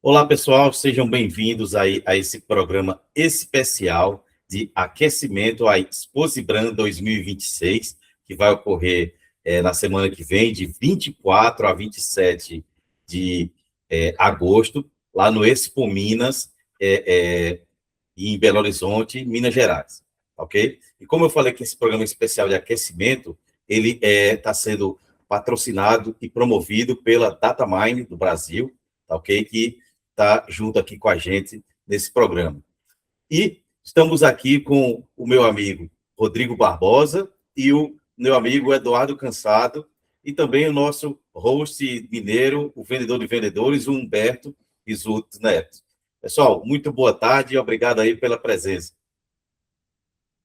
Olá, pessoal, sejam bem-vindos aí a esse programa especial de aquecimento à Exposibran 2026, que vai ocorrer na semana que vem, de 24 a 27 de agosto, lá no Expo Minas, em Belo Horizonte, Minas Gerais, ok? E como eu falei que esse programa especial de aquecimento, ele está sendo patrocinado e promovido pela Datamine do Brasil, ok? Que está junto aqui com a gente nesse programa. E estamos aqui com o meu amigo Rodrigo Barbosa e o meu amigo Eduardo Cansado, e também o nosso host mineiro, o vendedor de vendedores, o Humberto Isuto Neto. Pessoal, muito boa tarde e obrigado aí pela presença.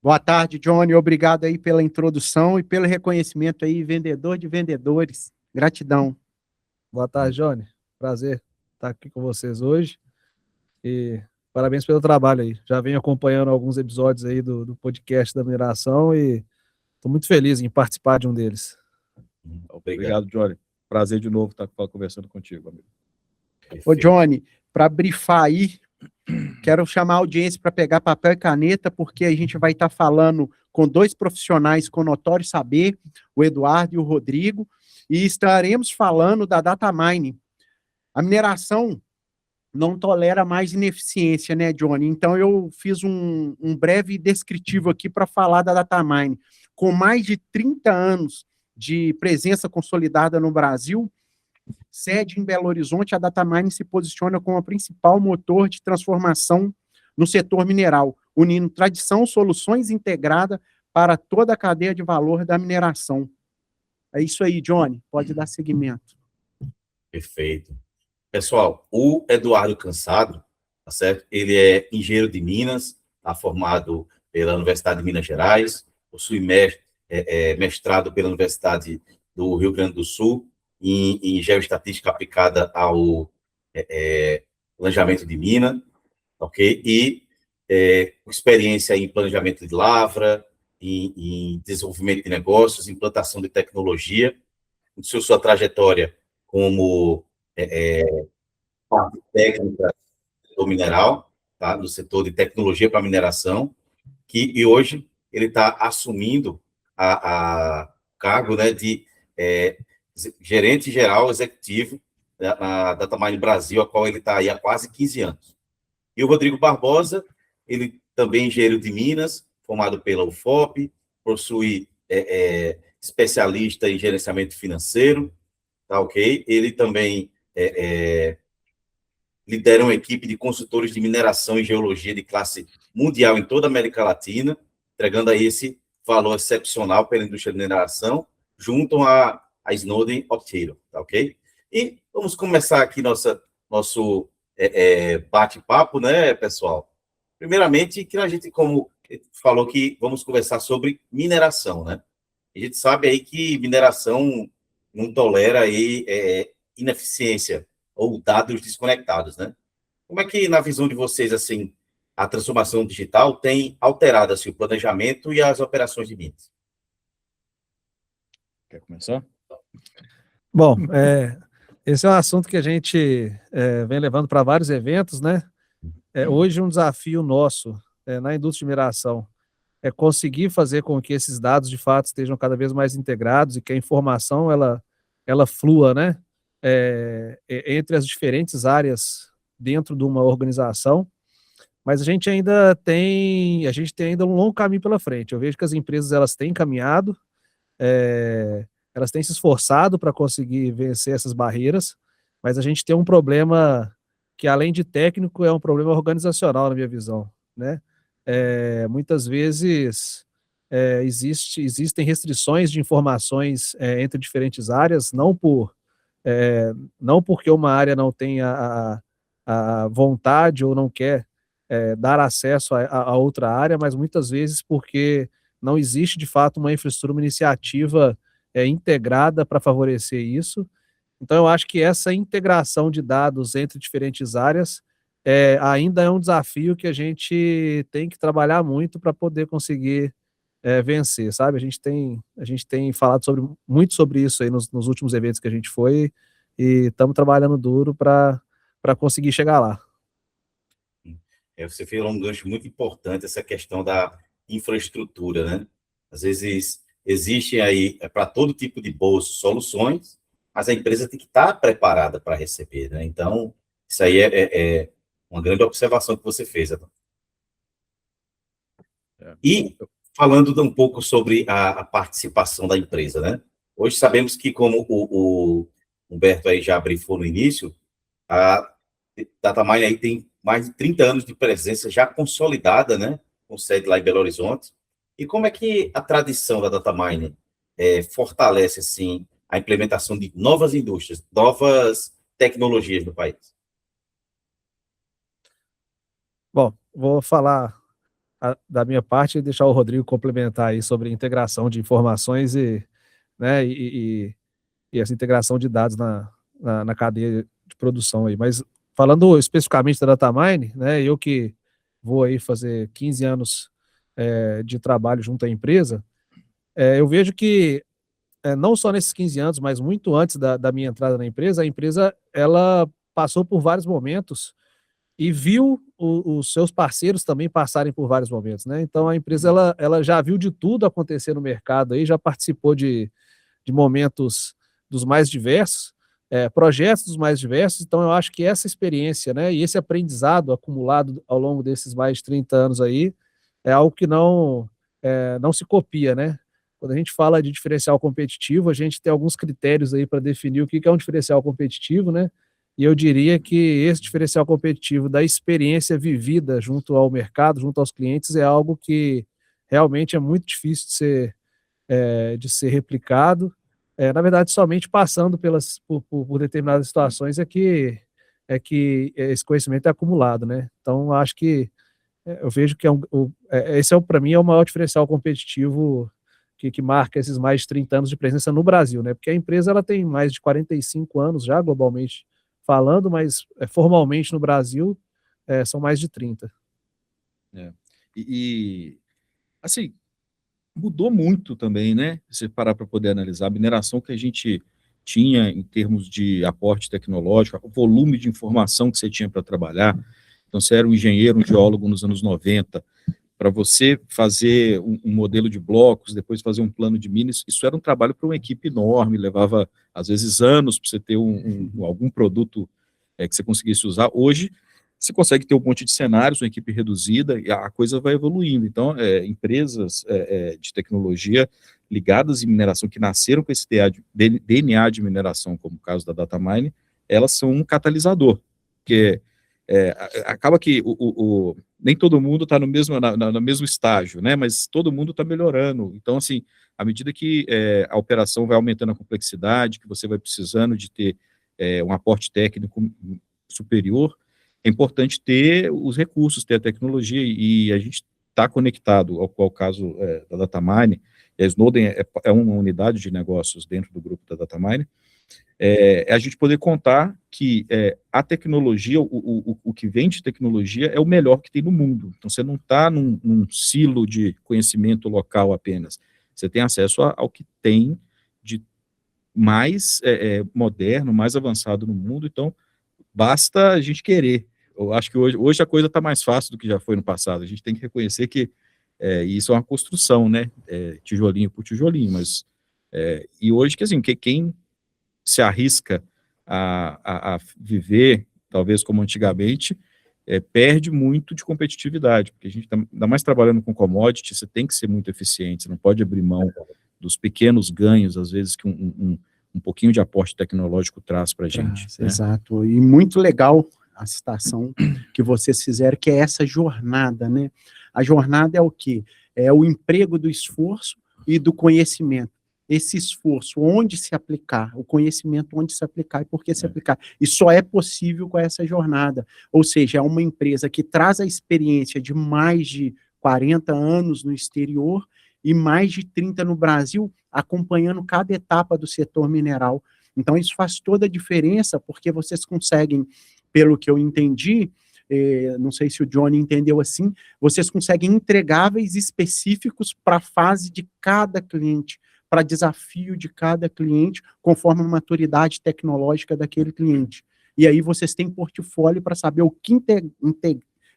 Boa tarde, Johnny. Obrigado aí pela introdução e pelo reconhecimento aí, vendedor de vendedores. Gratidão. Boa tarde, Johnny. Prazer estar aqui com vocês hoje. E parabéns pelo trabalho aí. Já venho acompanhando alguns episódios aí do podcast da mineração e estou muito feliz em participar de um deles. Obrigado, Johnny. Prazer de novo estar conversando contigo, amigo. Ô, Johnny, para brifar aí, quero chamar a audiência para pegar papel e caneta, porque a gente vai estar falando com dois profissionais com notório saber, o Eduardo e o Rodrigo, e estaremos falando da Datamine. A mineração não tolera mais ineficiência, né, Johnny? Então, eu fiz um breve descritivo aqui para falar da Datamine. Com mais de 30 anos de presença consolidada no Brasil, sede em Belo Horizonte, a Datamine se posiciona como a principal motor de transformação no setor mineral, unindo tradição, soluções integradas para toda a cadeia de valor da mineração. É isso aí, Johnny. Pode dar seguimento. Perfeito. Pessoal, o Eduardo Cansado, tá certo? Ele é engenheiro de Minas, está formado pela Universidade de Minas Gerais, possui mestrado pela Universidade do Rio Grande do Sul, em geoestatística aplicada ao planejamento de mina, ok? E experiência em planejamento de lavra, em desenvolvimento de negócios, implantação de tecnologia, sua trajetória como parte técnica do mineral, tá? Do setor de tecnologia para mineração, e hoje ele está assumindo a cargo, né, de gerente geral executivo da Datamine Brasil, a qual ele está aí há quase 15 anos. E o Rodrigo Barbosa, ele também é engenheiro de Minas, formado pela UFOP, possui especialista em gerenciamento financeiro, tá ok? Ele também lidera uma equipe de consultores de mineração e geologia de classe mundial em toda a América Latina, entregando aí esse valor excepcional pela indústria de mineração, junto a Snowden Optiro, tá ok? E vamos começar aqui nosso bate-papo, né, pessoal? Primeiramente, que a gente, como falou, que vamos conversar sobre mineração, né? A gente sabe aí que mineração não tolera aí ineficiência ou dados desconectados, né? Como é que, na visão de vocês, assim, a transformação digital tem alterado assim, o planejamento e as operações de minas? Quer começar? Bom, esse é um assunto que a gente vem levando para vários eventos, né? Hoje um desafio nosso na indústria de mineração é conseguir fazer com que esses dados de fato estejam cada vez mais integrados e que a informação ela flua, né? Entre as diferentes áreas dentro de uma organização, mas a gente tem ainda um longo caminho pela frente. Eu vejo que as empresas elas têm caminhado, elas têm se esforçado para conseguir vencer essas barreiras, mas a gente tem um problema que, além de técnico, é um problema organizacional, na minha visão, né? Muitas vezes existem restrições de informações entre diferentes áreas, não porque uma área não tenha a vontade ou não quer dar acesso a outra área, mas muitas vezes porque não existe, de fato, uma infraestrutura, uma iniciativa integrada para favorecer isso. Então, eu acho que essa integração de dados entre diferentes áreas ainda é um desafio que a gente tem que trabalhar muito para poder conseguir vencer, sabe? A gente tem falado muito sobre isso aí nos últimos eventos que a gente foi e estamos trabalhando duro para para conseguir chegar lá. Você fez um gancho muito importante, essa questão da infraestrutura, né? Às vezes, existem aí, para todo tipo de bolso, soluções, mas a empresa tem que estar preparada para receber, né? Então, isso aí é uma grande observação que você fez, Adão. E falando um pouco sobre a participação da empresa, né? Hoje sabemos que, como o Humberto aí já brifou no início, a Datamine aí tem mais de 30 anos de presença já consolidada, né? Com sede lá em Belo Horizonte. E como é que a tradição da Datamine fortalece, assim, a implementação de novas indústrias, novas tecnologias no país? Bom, vou falar da minha parte e deixar o Rodrigo complementar aí sobre integração de informações né, e essa integração de dados na cadeia de produção aí. Mas falando especificamente da Datamine, né, eu que vou aí fazer 15 anos de trabalho junto à empresa, eu vejo que não só nesses 15 anos, mas muito antes da minha entrada na empresa, a empresa ela passou por vários momentos e viu os seus parceiros também passarem por vários momentos, né? Então a empresa ela já viu de tudo acontecer no mercado aí, já participou de momentos dos mais diversos, projetos dos mais diversos. Então eu acho que essa experiência, né, e esse aprendizado acumulado ao longo desses mais de 30 anos aí é algo que não se copia, né? Quando a gente fala de diferencial competitivo, a gente tem alguns critérios aí para definir o que é um diferencial competitivo, né? E eu diria que esse diferencial competitivo da experiência vivida junto ao mercado, junto aos clientes, é algo que realmente é muito difícil de ser replicado. Na verdade, somente passando por determinadas situações é que esse conhecimento é acumulado, né? Então, acho que eu vejo que esse para mim é o maior diferencial competitivo que marca esses mais de 30 anos de presença no Brasil, né? Porque a empresa ela tem mais de 45 anos já globalmente falando, mas formalmente no Brasil são mais de 30. Assim, mudou muito também, né? Se parar para poder analisar a mineração que a gente tinha em termos de aporte tecnológico, o volume de informação que você tinha para trabalhar. Então, você era um engenheiro, um geólogo nos anos 90, para você fazer um modelo de blocos, depois fazer um plano de minas, isso era um trabalho para uma equipe enorme, levava, às vezes, anos para você ter algum produto que você conseguisse usar. Hoje, você consegue ter um monte de cenários, uma equipe reduzida, e a coisa vai evoluindo. Então, empresas de tecnologia ligadas em mineração, que nasceram com esse DNA de mineração, como o caso da Datamine, elas são um catalisador, porque acaba que nem todo mundo está no mesmo estágio, né? Mas todo mundo está melhorando. Então, assim, à medida que a operação vai aumentando a complexidade, que você vai precisando de ter um aporte técnico superior, é importante ter os recursos, ter a tecnologia, e a gente está conectado ao caso da Datamine. A Snowden é uma unidade de negócios dentro do grupo da Datamine. A gente poder contar que a tecnologia, o que vem de tecnologia é o melhor que tem no mundo. Então, você não está num silo de conhecimento local apenas. Você tem acesso ao que tem de mais moderno, mais avançado no mundo. Então, basta a gente querer. Eu acho que hoje a coisa está mais fácil do que já foi no passado. A gente tem que reconhecer que isso é uma construção, né? Tijolinho por tijolinho. Mas, e hoje, que assim, quem se arrisca a viver, talvez como antigamente, perde muito de competitividade, porque a gente está ainda mais trabalhando com commodity, você tem que ser muito eficiente, você não pode abrir mão dos pequenos ganhos, às vezes, que um pouquinho de aporte tecnológico traz para a gente. Né? Exato, e muito legal a citação que vocês fizeram, que é essa jornada, né? A jornada é o quê? É o emprego do esforço e do conhecimento. Esse esforço, onde se aplicar, o conhecimento, onde se aplicar e por que se aplicar. E só é possível com essa jornada. Ou seja, é uma empresa que traz a experiência de mais de 40 anos no exterior e mais de 30 no Brasil, acompanhando cada etapa do setor mineral. Então, isso faz toda a diferença, porque vocês conseguem, pelo que eu entendi, não sei se o Johnny entendeu assim, vocês conseguem entregáveis específicos para a fase de cada cliente, para desafio de cada cliente, conforme a maturidade tecnológica daquele cliente. e aí vocês têm portfólio para saber o que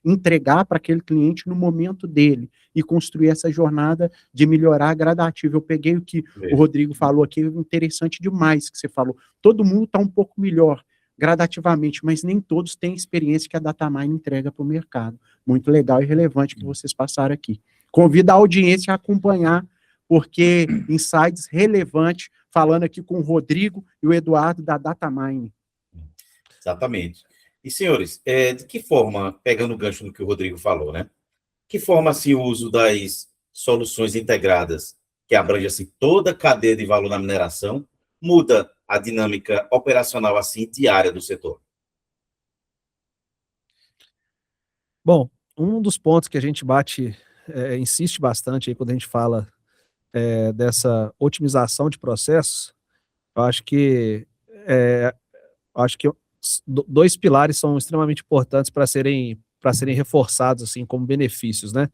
entregar para aquele cliente no momento dele e construir essa jornada de melhorar gradativa. Eu peguei o que o Rodrigo falou aqui, interessante demais que você falou. Todo mundo está um pouco melhor gradativamente, mas nem todos têm a experiência que a Datamine entrega para o mercado. Muito legal e relevante que vocês passaram aqui. Convido a audiência a acompanhar, porque insights relevantes, falando aqui com o Rodrigo e o Eduardo da Datamine. Exatamente. E, senhores, de que forma, pegando o gancho no que o Rodrigo falou, né? Que forma, assim, o uso das soluções integradas, que abrange, assim, toda a cadeia de valor na mineração, muda a dinâmica operacional, assim, diária do setor? Bom, um dos pontos que a gente insiste bastante aí quando a gente fala dessa otimização de processos, eu acho que dois pilares são extremamente importantes para serem reforçados assim como benefícios, né?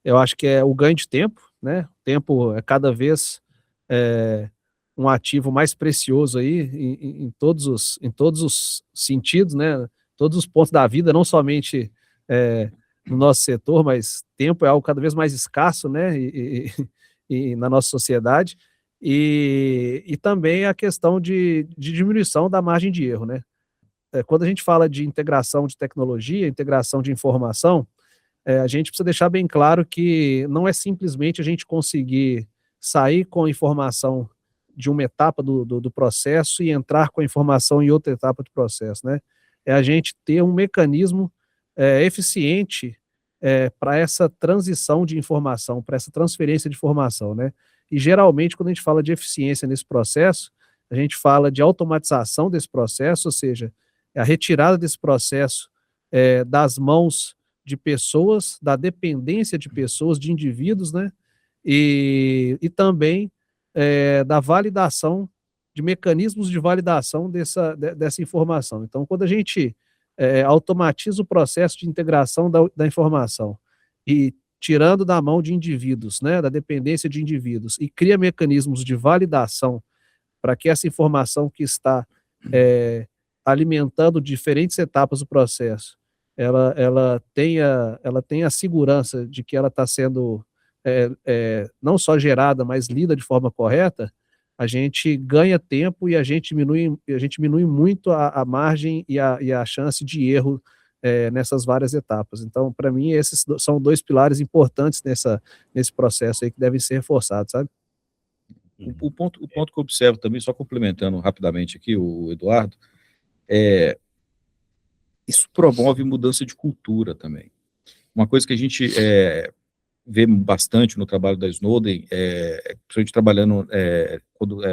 Eu acho que é o ganho de tempo, né? O tempo é cada vez um ativo mais precioso aí em todos os sentidos, né? Todos os pontos da vida, não somente no nosso setor, mas tempo é algo cada vez mais escasso, né? E na nossa sociedade. E também a questão de diminuição da margem de erro, né? Quando a gente fala de integração de tecnologia, integração de informação, a gente precisa deixar bem claro que não é simplesmente a gente conseguir sair com a informação de uma etapa do processo e entrar com a informação em outra etapa do processo, né? É a gente ter um mecanismo eficiente para essa transição de informação, para essa transferência de informação, né? E geralmente, quando a gente fala de eficiência nesse processo, a gente fala de automatização desse processo, ou seja, a retirada desse processo das mãos de pessoas, da dependência de pessoas, de indivíduos, né? E também da validação, de mecanismos de validação dessa informação. Então, quando a gente automatiza o processo de integração da informação e tirando da mão de indivíduos, né, da dependência de indivíduos, e cria mecanismos de validação para que essa informação que está alimentando diferentes etapas do processo, ela tenha a segurança de que ela está sendo não só gerada, mas lida de forma correta, a gente ganha tempo e a gente diminui muito a margem e a chance de erro nessas várias etapas. Então, para mim, esses são dois pilares importantes nesse processo aí que devem ser reforçados, sabe? O ponto que eu observo também, só complementando rapidamente aqui o Eduardo, isso promove mudança de cultura também. Uma coisa que a gente vê bastante no trabalho da Snowden, principalmente trabalhando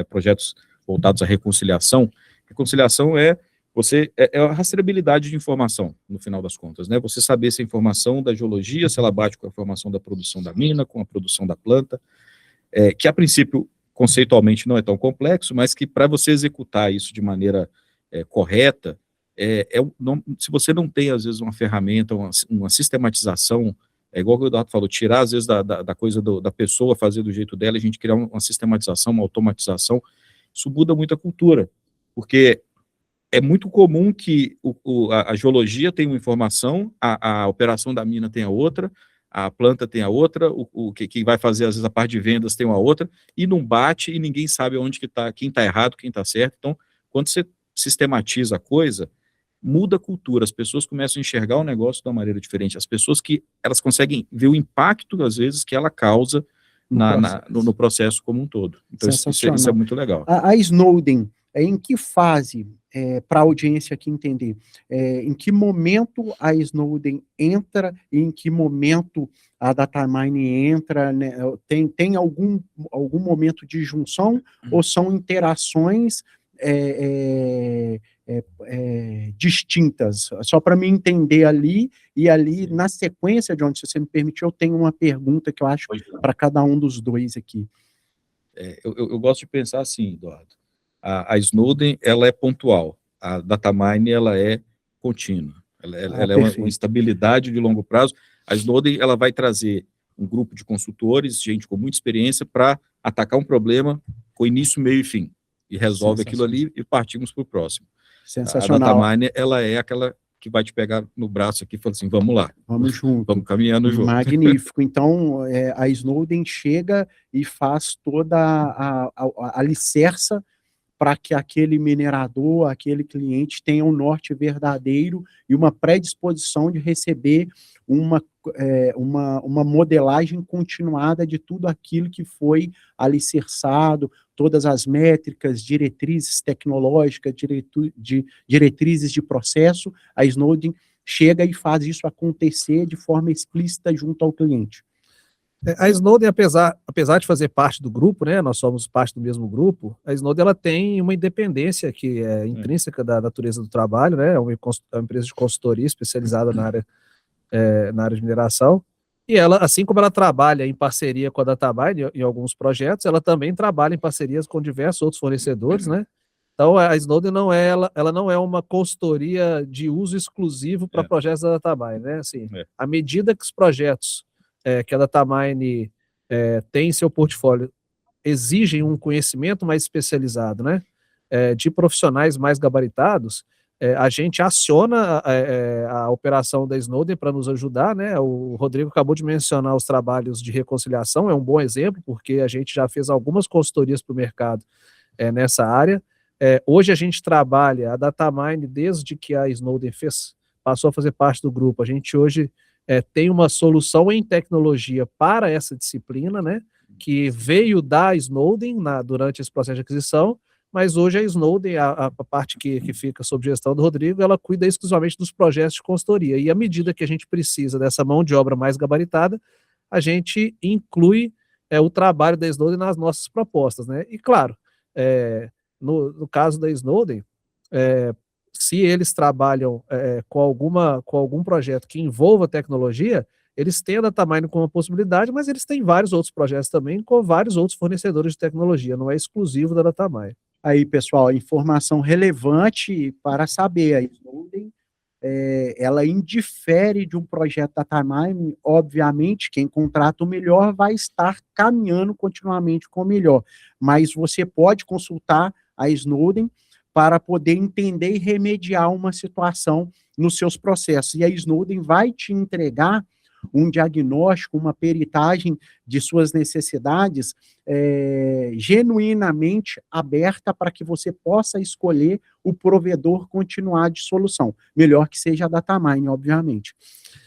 projetos voltados à reconciliação. Reconciliação é a rastreabilidade de informação, no final das contas, né? Você saber se a informação da geologia, se ela bate com a informação da produção da mina, com a produção da planta, que a princípio, conceitualmente, não é tão complexo, mas que para você executar isso de maneira correta, se você não tem, às vezes, uma ferramenta, uma sistematização, igual que o Eduardo falou, tirar, às vezes, da coisa da pessoa fazer do jeito dela, a gente criar uma sistematização, uma automatização, isso muda muito a cultura, porque é muito comum que a geologia tenha uma informação, a operação da mina tenha outra, a planta tem a outra, quem vai fazer, às vezes, a parte de vendas tem uma outra, e não bate, e ninguém sabe onde que está, quem está errado, quem está certo. Então, quando você sistematiza a coisa, muda a cultura, as pessoas começam a enxergar o negócio de uma maneira diferente, as pessoas que elas conseguem ver o impacto, às vezes, que ela causa no processo como um todo. Então, isso é muito legal. A Snowden, em que fase, para a audiência aqui entender, em que momento a Snowden entra e em que momento a Datamine entra, né? Tem algum momento de junção ou são interações distintas? Só para me entender ali, e ali na sequência, John, se você me permitir, eu tenho uma pergunta que eu acho para cada um dos dois aqui. Eu gosto de pensar assim, Eduardo. A Snowden, ela é pontual, a Datamine, ela é contínua, ela é uma estabilidade de longo prazo. A Snowden, ela vai trazer um grupo de consultores, gente com muita experiência, para atacar um problema com início, meio e fim, e resolve aquilo ali e partimos para o próximo. Sensacional. A Datamine, ela é aquela que vai te pegar no braço aqui e falar assim, vamos lá. Vamos junto. Vamos caminhando junto. Magnífico. Então, a Snowden chega e faz toda a alicerça para que aquele minerador, aquele cliente tenha um norte verdadeiro e uma predisposição de receber uma modelagem continuada de tudo aquilo que foi alicerçado, todas as métricas, diretrizes tecnológicas, diretrizes de processo. A Snowden chega e faz isso acontecer de forma explícita junto ao cliente. A Snowden, apesar de fazer parte do grupo, né, nós somos parte do mesmo grupo, a Snowden ela tem uma independência que é intrínseca da natureza do trabalho, né, é uma empresa de consultoria especializada na área de mineração, e ela, assim como ela trabalha em parceria com a Datamine em alguns projetos, ela também trabalha em parcerias com diversos outros fornecedores, né, então a Snowden ela não é uma consultoria de uso exclusivo para projetos da Datamine, né, assim, à medida que os projetos que a Datamine tem em seu portfólio exigem um conhecimento mais especializado, né, de profissionais mais gabaritados, a gente aciona a operação da Snowden para nos ajudar, né, o Rodrigo acabou de mencionar os trabalhos de reconciliação, é um bom exemplo, porque a gente já fez algumas consultorias para o mercado nessa área. Hoje a gente trabalha, a Datamine, desde que a Snowden passou a fazer parte do grupo, a gente hoje tem uma solução em tecnologia para essa disciplina, né, que veio da Snowden durante esse processo de aquisição, mas hoje a Snowden, a parte que fica sob gestão do Rodrigo, ela cuida exclusivamente dos projetos de consultoria, e à medida que a gente precisa dessa mão de obra mais gabaritada, a gente inclui o trabalho da Snowden nas nossas propostas, né, e claro, no caso da Snowden, se eles trabalham com algum projeto que envolva tecnologia, eles têm a Datamine como uma possibilidade, mas eles têm vários outros projetos também com vários outros fornecedores de tecnologia, não é exclusivo da Datamine. Aí, pessoal, informação relevante para saber. A Snowden, ela indifere de um projeto Datamine, obviamente, quem contrata o melhor vai estar caminhando continuamente com o melhor, mas você pode consultar a Snowden para poder entender e remediar uma situação nos seus processos. E a Snowden vai te entregar um diagnóstico, uma peritagem de suas necessidades genuinamente aberta para que você possa escolher o provedor continuado de solução. Melhor que seja a Datamine, obviamente.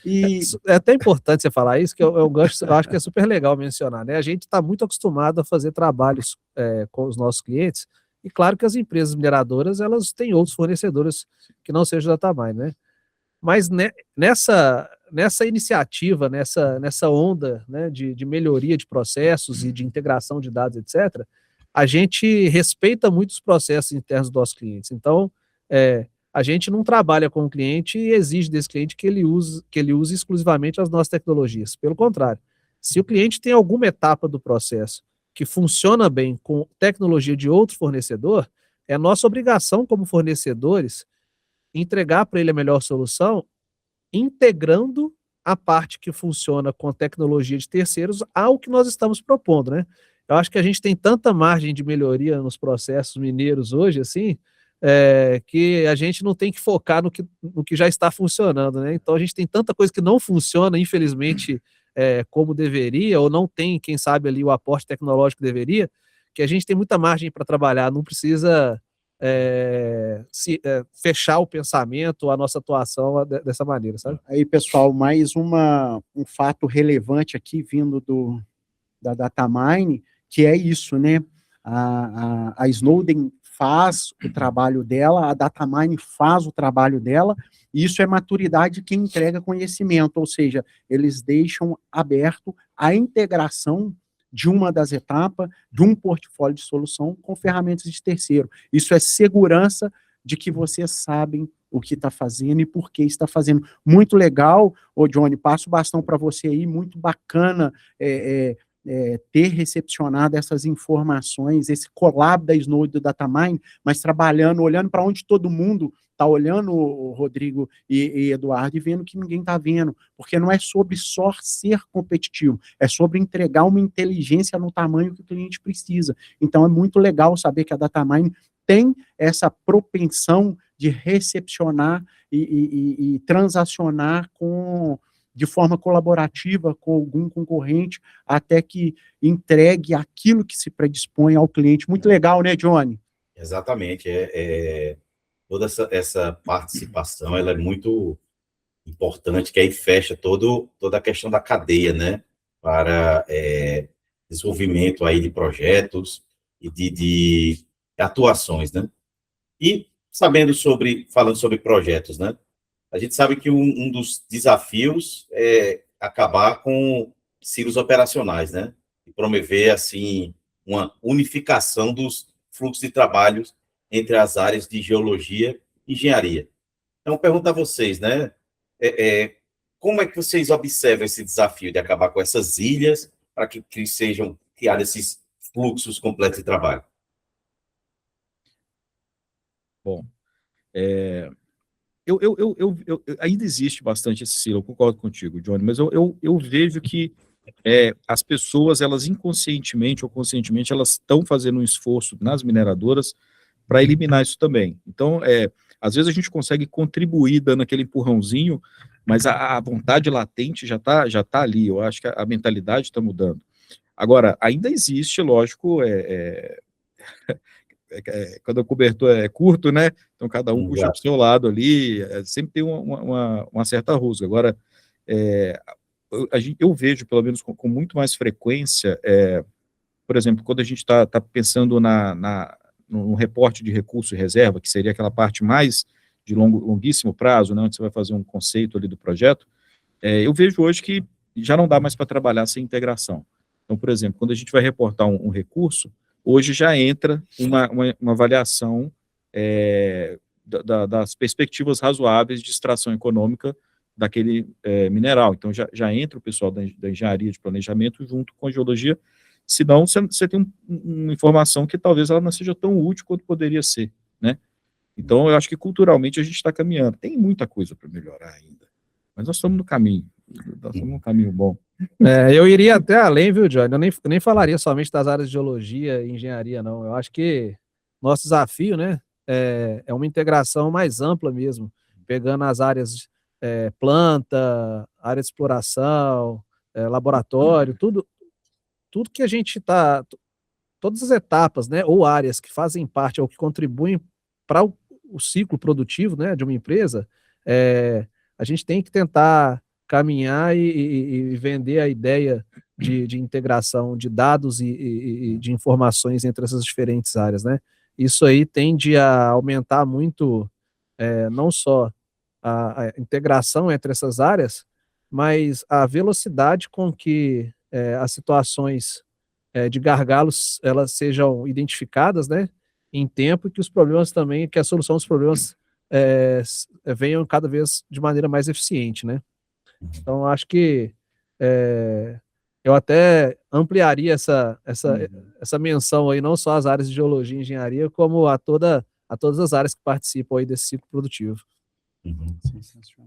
E é até importante você falar isso, que eu acho que é super legal mencionar, né? A gente está muito acostumado a fazer trabalhos com os nossos clientes, e claro que as empresas mineradoras, elas têm outros fornecedores que não sejam da Datamine, né? Mas nessa iniciativa, nessa onda, né, de melhoria de processos e de integração de dados, etc., a gente respeita muito os processos internos dos nossos clientes. Então, a gente não trabalha com o cliente e exige desse cliente que ele use exclusivamente as nossas tecnologias. Pelo contrário, se o cliente tem alguma etapa do processo que funciona bem com tecnologia de outro fornecedor, é nossa obrigação como fornecedores entregar para ele a melhor solução, integrando a parte que funciona com a tecnologia de terceiros ao que nós estamos propondo, né? Eu acho que a gente tem tanta margem de melhoria nos processos mineiros hoje, assim, que a gente não tem que focar no que já está funcionando, né? Então a gente tem tanta coisa que não funciona, infelizmente, como deveria, ou não tem, quem sabe, ali o aporte tecnológico que deveria, que a gente tem muita margem para trabalhar, não precisa fechar o pensamento, a nossa atuação dessa maneira, sabe? Aí, pessoal, mais um fato relevante aqui vindo da Datamine, que é isso, né? A Snowden faz o trabalho dela, a Datamine faz o trabalho dela, e isso é maturidade de quem entrega conhecimento, ou seja, eles deixam aberto a integração de uma das etapas, de um portfólio de solução com ferramentas de terceiro. Isso é segurança de que vocês sabem o que está fazendo e por que está fazendo. Muito legal, Johnny, passo o bastão para você aí, muito bacana ter recepcionado essas informações, esse collab da Snowden e do Datamine, mas trabalhando, olhando para onde todo mundo está olhando, o Rodrigo e Eduardo, e vendo que ninguém está vendo, porque não é sobre só ser competitivo, é sobre entregar uma inteligência no tamanho que o cliente precisa. Então é muito legal saber que a Datamine tem essa propensão de recepcionar e transacionar de forma colaborativa com algum concorrente, até que entregue aquilo que se predispõe ao cliente. Muito legal, né, Johnny? Exatamente. Toda essa participação, ela é muito importante, que aí fecha toda a questão da cadeia, né? Para desenvolvimento aí de projetos e de atuações, né? E falando sobre projetos, né? A gente sabe que um dos desafios é acabar com silos operacionais, né? E promover, assim, uma unificação dos fluxos de trabalho entre as áreas de geologia e engenharia. Então, pergunto a vocês, né? Como é que vocês observam esse desafio de acabar com essas ilhas para que sejam criados esses fluxos completos de trabalho? Bom, ainda existe bastante esse silo, eu concordo contigo, Johnny, mas eu vejo que as pessoas, elas inconscientemente ou conscientemente, elas estão fazendo um esforço nas mineradoras para eliminar isso também. Então, às vezes a gente consegue contribuir dando aquele empurrãozinho, mas a vontade latente já tá ali, eu acho que a mentalidade está mudando. Agora, ainda existe, lógico, quando o cobertor é curto, né? Então cada um puxa para o seu lado ali, sempre tem uma certa rusga. Agora, eu vejo, pelo menos com muito mais frequência, por exemplo, quando a gente está pensando no reporte de recurso e reserva, que seria aquela parte mais de longuíssimo prazo, né, onde você vai fazer um conceito ali do projeto, eu vejo hoje que já não dá mais para trabalhar sem integração. Então, por exemplo, quando a gente vai reportar um recurso, hoje já entra uma avaliação das perspectivas razoáveis de extração econômica daquele mineral. Então, já entra o pessoal da engenharia de planejamento junto com a geologia, senão você tem uma informação que talvez ela não seja tão útil quanto poderia ser, né? Então, eu acho que culturalmente a gente está caminhando. Tem muita coisa para melhorar ainda, mas nós estamos no caminho. Nós estamos num caminho bom. Eu iria até além, viu, Johnny? Eu nem falaria somente das áreas de geologia e engenharia, não. Eu acho que nosso desafio, né, é uma integração mais ampla mesmo, pegando as áreas planta, área de exploração, laboratório, tudo que a gente está, todas as etapas, né, ou áreas que fazem parte ou que contribuem para o ciclo produtivo, né, de uma empresa, a gente tem que tentar caminhar e vender a ideia de integração de dados e de informações entre essas diferentes áreas, né? Isso aí tende a aumentar muito, não só a integração entre essas áreas, mas a velocidade com que as situações de gargalos elas sejam identificadas, né, em tempo, e que os problemas também, que a solução dos problemas venham cada vez de maneira mais eficiente, né? Então, acho que eu até ampliaria essa menção aí, não só às áreas de geologia e engenharia, como a todas as áreas que participam aí desse ciclo produtivo.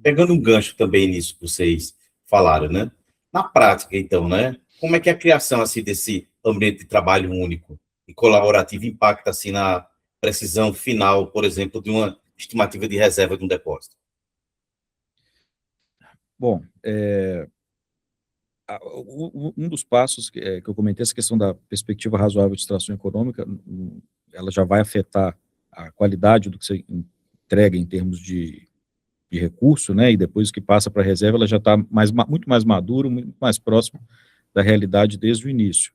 Pegando um gancho também nisso que vocês falaram, né? Na prática, então, né? Como é que a criação assim, desse ambiente de trabalho único e colaborativo impacta assim, na precisão final, por exemplo, de uma estimativa de reserva de um depósito? Bom, um dos passos que eu comentei, essa questão da perspectiva razoável de extração econômica, ela já vai afetar a qualidade do que você entrega em termos de recurso, né, e depois que passa para a reserva, ela já está muito mais madura, muito mais próxima da realidade desde o início.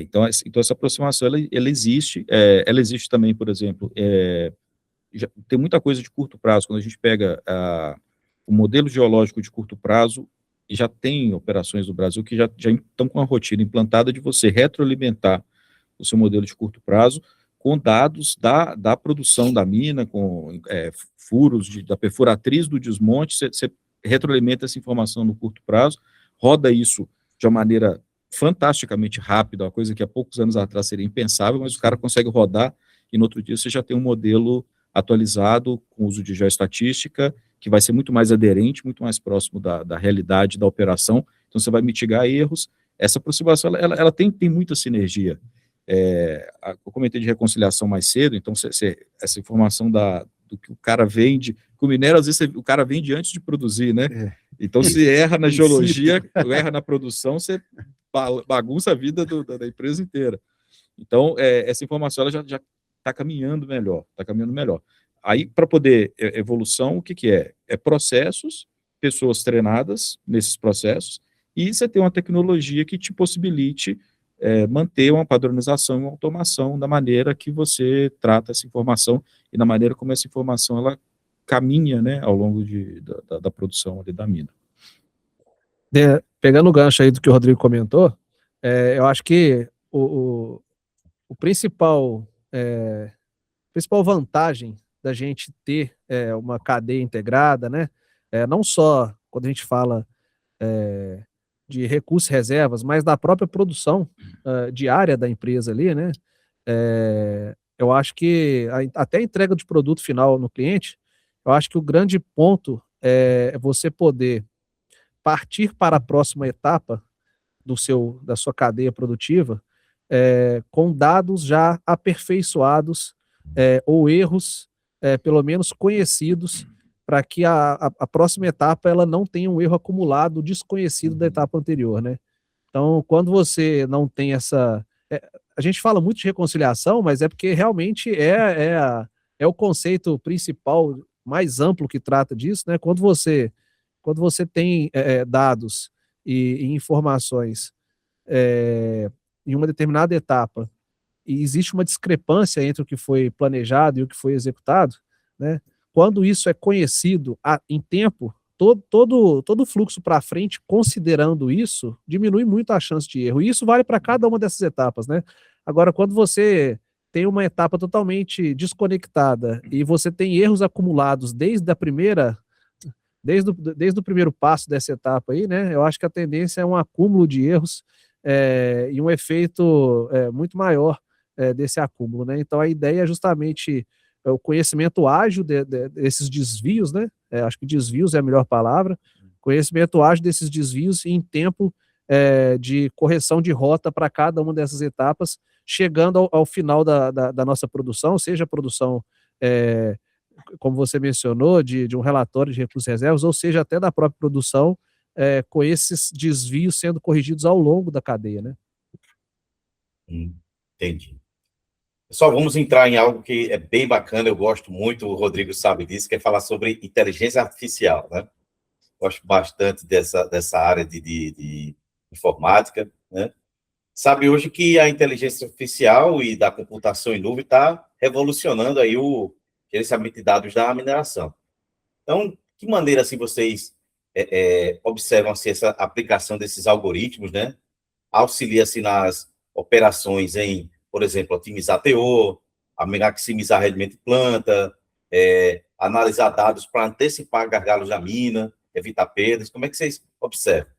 Então essa aproximação, ela existe, ela existe também, por exemplo, tem muita coisa de curto prazo, quando a gente pega o modelo geológico de curto prazo, e já tem operações no Brasil que já estão com a rotina implantada de você retroalimentar o seu modelo de curto prazo com dados da produção da mina, com furos da perfuratriz do desmonte, você retroalimenta essa informação no curto prazo, roda isso de uma maneira fantasticamente rápida, uma coisa que há poucos anos atrás seria impensável, mas o cara consegue rodar e no outro dia você já tem um modelo atualizado com uso de geoestatística, que vai ser muito mais aderente, muito mais próximo da realidade da operação, então você vai mitigar erros. Essa aproximação, ela tem muita sinergia. Eu comentei de reconciliação mais cedo, então essa informação do que o cara vende. Com o minério, às vezes, o cara vende antes de produzir, né? Então, Isso. se erra na Isso. geologia, erra na produção, você bagunça a vida da empresa inteira. Então, essa informação ela já está caminhando melhor, Aí, para poder evolução, o que é? É processos, pessoas treinadas nesses processos, e você tem uma tecnologia que te possibilite manter uma padronização e uma automação da maneira que você trata essa informação e da maneira como essa informação ela caminha, né, ao longo da produção ali da mina. Pegando o gancho aí do que o Rodrigo comentou, eu acho que o principal vantagem da gente ter uma cadeia integrada, né, não só quando a gente fala de recursos e reservas, mas da própria produção diária da empresa ali, né, eu acho que até a entrega de produto final no cliente, eu acho que o grande ponto é você poder partir para a próxima etapa da sua cadeia produtiva com dados já aperfeiçoados ou erros pelo menos conhecidos, para que a próxima etapa ela não tenha um erro acumulado desconhecido da etapa anterior, né? Então, quando você não tem essa... a gente fala muito de reconciliação, mas é porque realmente é o conceito principal, mais amplo que trata disso, né? Quando você tem dados e informações em uma determinada etapa e existe uma discrepância entre o que foi planejado e o que foi executado, né? Quando isso é conhecido em tempo, todo o fluxo para frente, considerando isso, diminui muito a chance de erro. E isso vale para cada uma dessas etapas, né? Agora, quando você tem uma etapa totalmente desconectada e você tem erros acumulados desde o primeiro passo dessa etapa aí, né? Eu acho que a tendência é um acúmulo de erros e um efeito muito maior desse acúmulo, né? Então a ideia é justamente o conhecimento ágil desses desvios, né? Acho que desvios é a melhor palavra. Conhecimento ágil desses desvios em tempo de correção de rota para cada uma dessas etapas, chegando ao final da nossa produção, seja a produção como você mencionou, de um relatório de recursos e reservas, ou seja, até da própria produção, com esses desvios sendo corrigidos ao longo da cadeia, né? Entendi. Pessoal, vamos entrar em algo que é bem bacana, eu gosto muito, o Rodrigo sabe disso, que é falar sobre inteligência artificial, né? Gosto bastante dessa área de informática, né? Sabe hoje que a inteligência artificial e da computação em nuvem está revolucionando aí o gerenciamento de dados da mineração. Então, que maneira assim vocês observam assim, essa aplicação desses algoritmos, né? Auxilia assim, nas operações em, por exemplo, otimizar TO, maximizar rendimento de planta, analisar dados para antecipar gargalos da mina, evitar perdas. Como é que vocês observam?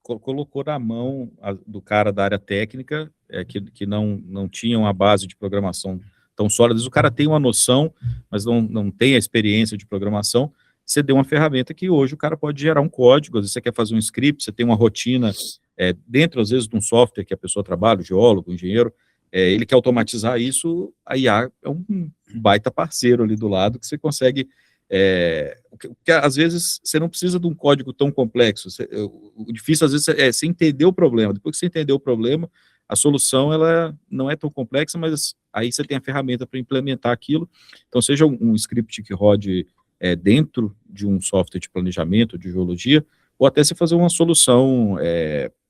Colocou na mão do cara da área técnica, que não tinha uma base de programação tão sólida. Às vezes o cara tem uma noção, mas não tem a experiência de programação. Você deu uma ferramenta que hoje o cara pode gerar um código, às vezes você quer fazer um script, você tem uma rotina dentro, às vezes, de um software que a pessoa trabalha, o geólogo, o engenheiro, ele quer automatizar isso, a IA é um baita parceiro ali do lado, que você consegue... porque às vezes você não precisa de um código tão complexo, o difícil às vezes é você entender o problema. Depois que você entendeu o problema, a solução ela não é tão complexa, mas aí você tem a ferramenta para implementar aquilo. Então seja um script que rode dentro de um software de planejamento, de geologia, ou até você fazer uma solução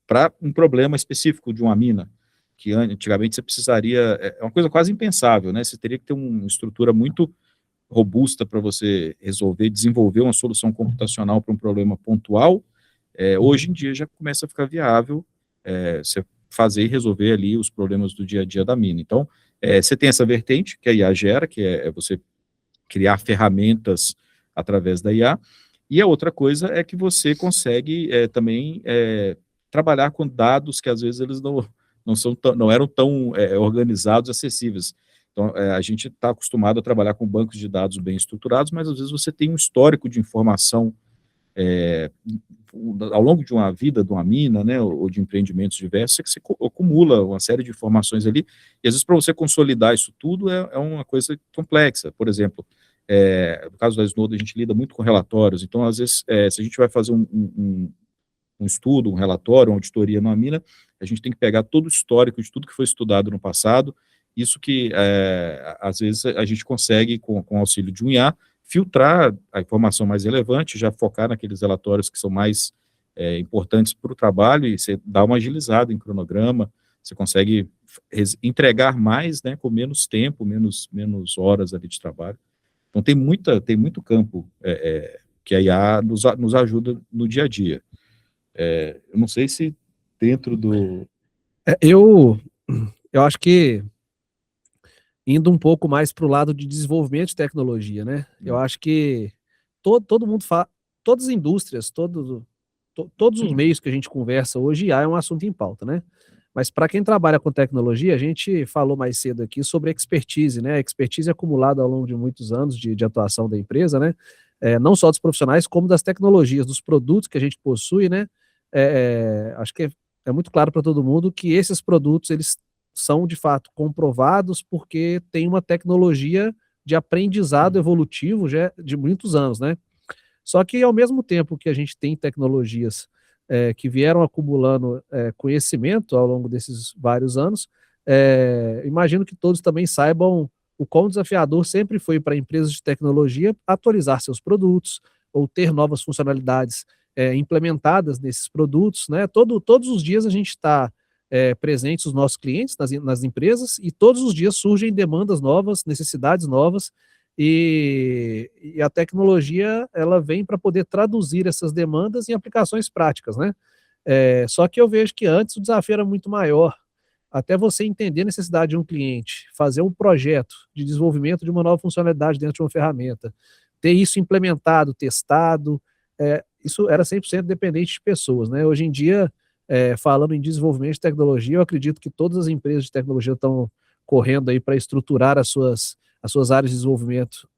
para um problema específico de uma mina, que antigamente você precisaria, é uma coisa quase impensável, né? Você teria que ter uma estrutura muito robusta para você desenvolver uma solução computacional para um problema pontual. Hoje em dia já começa a ficar viável você fazer e resolver ali os problemas do dia a dia da mina. Então, você tem essa vertente que a IA gera, que é você criar ferramentas através da IA, e a outra coisa é que você consegue também trabalhar com dados que às vezes eles não eram tão organizados, acessíveis. Então, a gente está acostumado a trabalhar com bancos de dados bem estruturados, mas às vezes você tem um histórico de informação ao longo de uma vida, de uma mina, né, ou de empreendimentos diversos, você acumula uma série de informações ali, e às vezes para você consolidar isso tudo é uma coisa complexa. Por exemplo, no caso da Snowden, a gente lida muito com relatórios, então às vezes, se a gente vai fazer um estudo, um relatório, uma auditoria numa mina, a gente tem que pegar todo o histórico de tudo que foi estudado no passado, isso que às vezes a gente consegue, com o auxílio de um IA, filtrar a informação mais relevante, já focar naqueles relatórios que são mais importantes para o trabalho, e você dá uma agilizada em cronograma, você consegue entregar mais, né, com menos tempo, menos horas ali de trabalho. Então tem muito campo que a IA nos ajuda no dia a dia. Eu não sei se dentro do... Eu acho que indo um pouco mais para o lado de desenvolvimento de tecnologia, né? Eu acho que todo mundo fala, todas as indústrias, todos os meios que a gente conversa hoje, IA é um assunto em pauta, né? Mas para quem trabalha com tecnologia, a gente falou mais cedo aqui sobre expertise, né? Expertise acumulada ao longo de muitos anos de atuação da empresa, né? Não só dos profissionais, como das tecnologias, dos produtos que a gente possui, né? Acho que é muito claro para todo mundo que esses produtos, eles são, de fato, comprovados porque tem uma tecnologia de aprendizado evolutivo já de muitos anos, né? Só que, ao mesmo tempo que a gente tem tecnologias que vieram acumulando conhecimento ao longo desses vários anos, imagino que todos também saibam o quão desafiador sempre foi para empresas de tecnologia atualizar seus produtos ou ter novas funcionalidades implementadas nesses produtos, né? Todos os dias a gente está presente os nossos clientes nas empresas, e todos os dias surgem demandas novas, necessidades novas, e a tecnologia ela vem para poder traduzir essas demandas em aplicações práticas, né? Só que eu vejo que antes o desafio era muito maior. Até você entender a necessidade de um cliente, fazer um projeto de desenvolvimento de uma nova funcionalidade dentro de uma ferramenta, ter isso implementado, testado, isso era 100% dependente de pessoas, né? Hoje em dia, falando em desenvolvimento de tecnologia, eu acredito que todas as empresas de tecnologia estão correndo aí para estruturar as suas áreas de desenvolvimento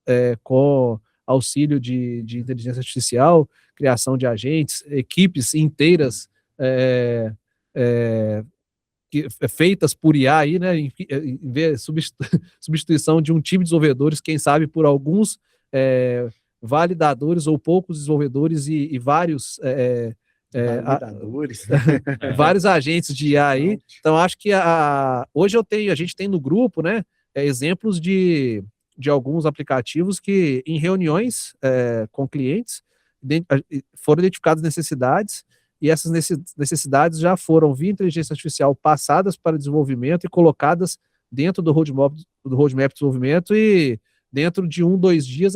com auxílio de inteligência artificial, criação de agentes, equipes inteiras feitas por IA aí, né, em vez de substituição de um time de desenvolvedores, quem sabe por alguns validadores ou poucos desenvolvedores e vários vários agentes de IA aí. Então acho que hoje a gente tem no grupo, né, exemplos de alguns aplicativos que em reuniões com clientes foram identificadas necessidades, e essas necessidades já foram, via inteligência artificial, passadas para desenvolvimento e colocadas dentro do roadmap de desenvolvimento, e dentro de 1-2 dias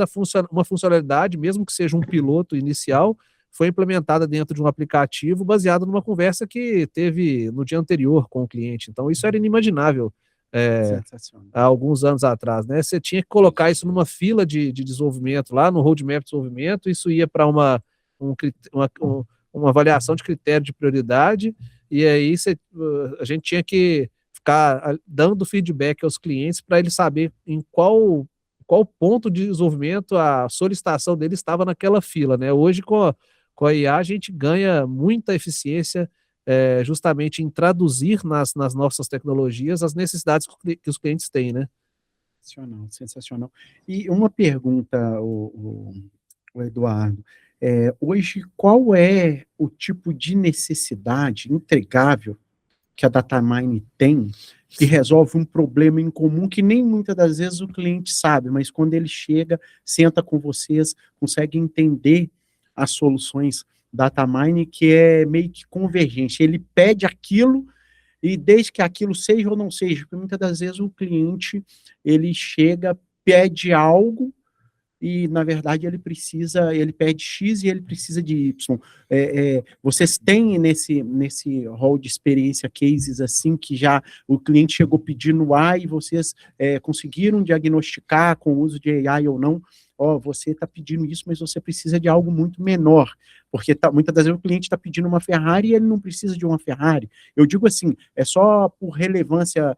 uma funcionalidade, mesmo que seja um piloto inicial, foi implementada dentro de um aplicativo baseado numa conversa que teve no dia anterior com o cliente. Então isso era inimaginável há alguns anos atrás, né? Você tinha que colocar isso numa fila de desenvolvimento, lá no roadmap de desenvolvimento, isso ia para uma avaliação de critério de prioridade, e aí a gente tinha que ficar dando feedback aos clientes para eles saber em qual ponto de desenvolvimento a solicitação dele estava naquela fila, né? Hoje, com a IA, a gente ganha muita eficiência justamente em traduzir nas nossas tecnologias as necessidades que os clientes têm, né? Sensacional. E uma pergunta, o Eduardo, hoje, qual é o tipo de necessidade entregável que a Datamine tem, que resolve um problema em comum que nem muitas das vezes o cliente sabe, mas quando ele chega, senta com vocês, consegue entender as soluções Datamine, que é meio que convergente. Ele pede aquilo, e desde que aquilo seja ou não seja, porque muitas das vezes o cliente, ele chega, pede algo, e, na verdade, ele pede X e ele precisa de Y. Vocês têm nesse rol de experiência cases assim, que já o cliente chegou pedindo A e vocês conseguiram diagnosticar com o uso de AI ou não você está pedindo isso, mas você precisa de algo muito menor, porque muitas das vezes o cliente está pedindo uma Ferrari e ele não precisa de uma Ferrari. Eu digo assim, é só por relevância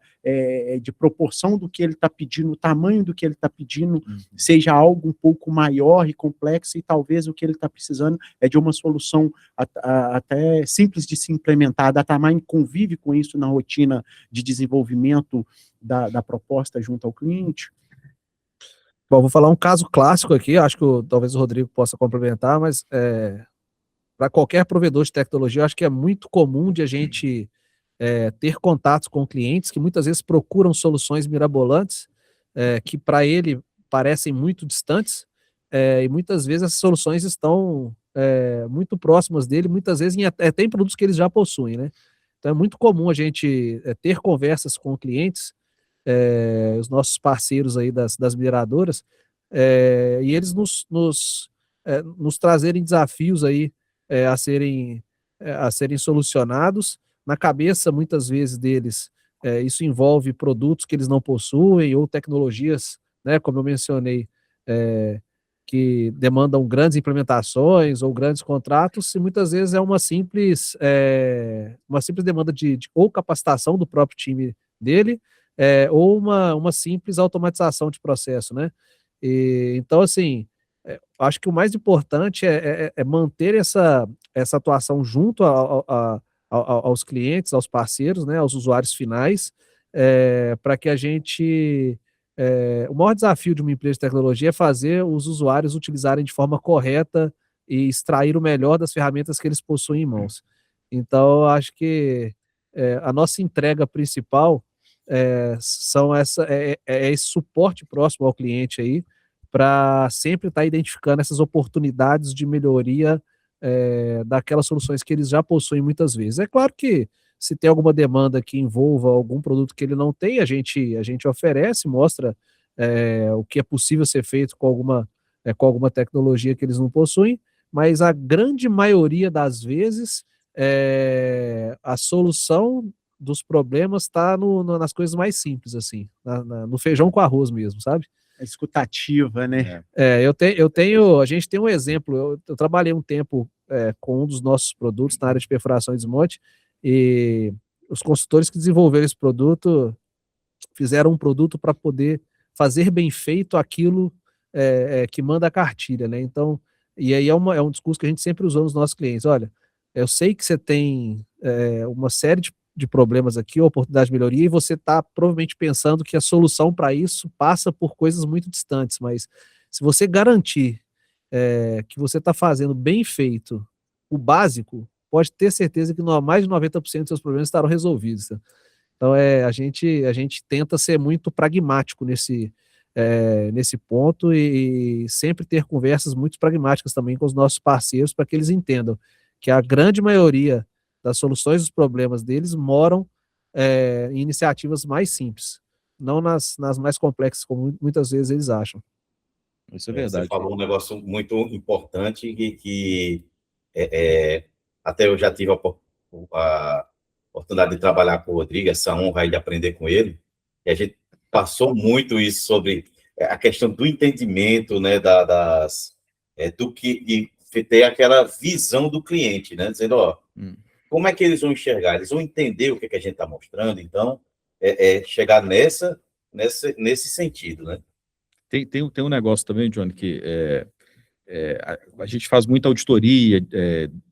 de proporção do que ele está pedindo, o tamanho do que ele está pedindo, seja algo um pouco maior e complexo, e talvez o que ele está precisando é de uma solução até simples de se implementar. A Datamine convive com isso na rotina de desenvolvimento da proposta junto ao cliente. Bom, vou falar um caso clássico aqui, acho que talvez o Rodrigo possa complementar, mas para qualquer provedor de tecnologia, eu acho que é muito comum de a gente ter contatos com clientes que muitas vezes procuram soluções mirabolantes, que para ele parecem muito distantes, e muitas vezes essas soluções estão muito próximas dele, muitas vezes até em produtos que eles já possuem, né? Então é muito comum a gente ter conversas com clientes, os nossos parceiros aí das mineradoras, e eles nos trazerem desafios aí a serem solucionados. Na cabeça, muitas vezes, deles, isso envolve produtos que eles não possuem ou tecnologias, né, como eu mencionei, que demandam grandes implementações ou grandes contratos, e muitas vezes é uma simples demanda de ou capacitação do próprio time dele, ou uma simples automatização de processo, né? Então, assim, acho que o mais importante é manter essa atuação junto aos clientes, aos parceiros, né, aos usuários finais, para que a gente... o maior desafio de uma empresa de tecnologia é fazer os usuários utilizarem de forma correta e extrair o melhor das ferramentas que eles possuem em mãos. Então, acho que a nossa entrega principal é esse suporte próximo ao cliente aí, para sempre estar identificando essas oportunidades de melhoria daquelas soluções que eles já possuem muitas vezes. É claro que se tem alguma demanda que envolva algum produto que ele não tem, a gente oferece, mostra o que é possível ser feito com alguma tecnologia que eles não possuem, mas a grande maioria das vezes a solução dos problemas está nas coisas mais simples, assim, no feijão com arroz mesmo, sabe? A escutativa, né? A gente tem um exemplo, eu trabalhei um tempo com um dos nossos produtos na área de perfuração e desmonte, e os consultores que desenvolveram esse produto fizeram um produto para poder fazer bem feito aquilo que manda a cartilha, né? Então, e aí é um discurso que a gente sempre usou nos nossos clientes. Olha, eu sei que você tem uma série de problemas aqui, oportunidade de melhoria, e você está provavelmente pensando que a solução para isso passa por coisas muito distantes, mas se você garantir que você está fazendo bem feito o básico, pode ter certeza que mais de 90% dos seus problemas estarão resolvidos. Tá? Então, a gente tenta ser muito pragmático nesse ponto e sempre ter conversas muito pragmáticas também com os nossos parceiros, para que eles entendam que a grande maioria das soluções dos problemas deles moram em iniciativas mais simples, não nas mais complexas, como muitas vezes eles acham. Isso é verdade. Você falou um negócio muito importante que até eu já tive a oportunidade de trabalhar com o Rodrigo, essa honra aí de aprender com ele, e a gente passou muito isso sobre a questão do entendimento, né, do que de ter aquela visão do cliente, né, dizendo, como é que eles vão enxergar? Eles vão entender o que a gente está mostrando, então, chegar nesse sentido, né? Tem um negócio também, Johnny, que a gente faz muita auditoria,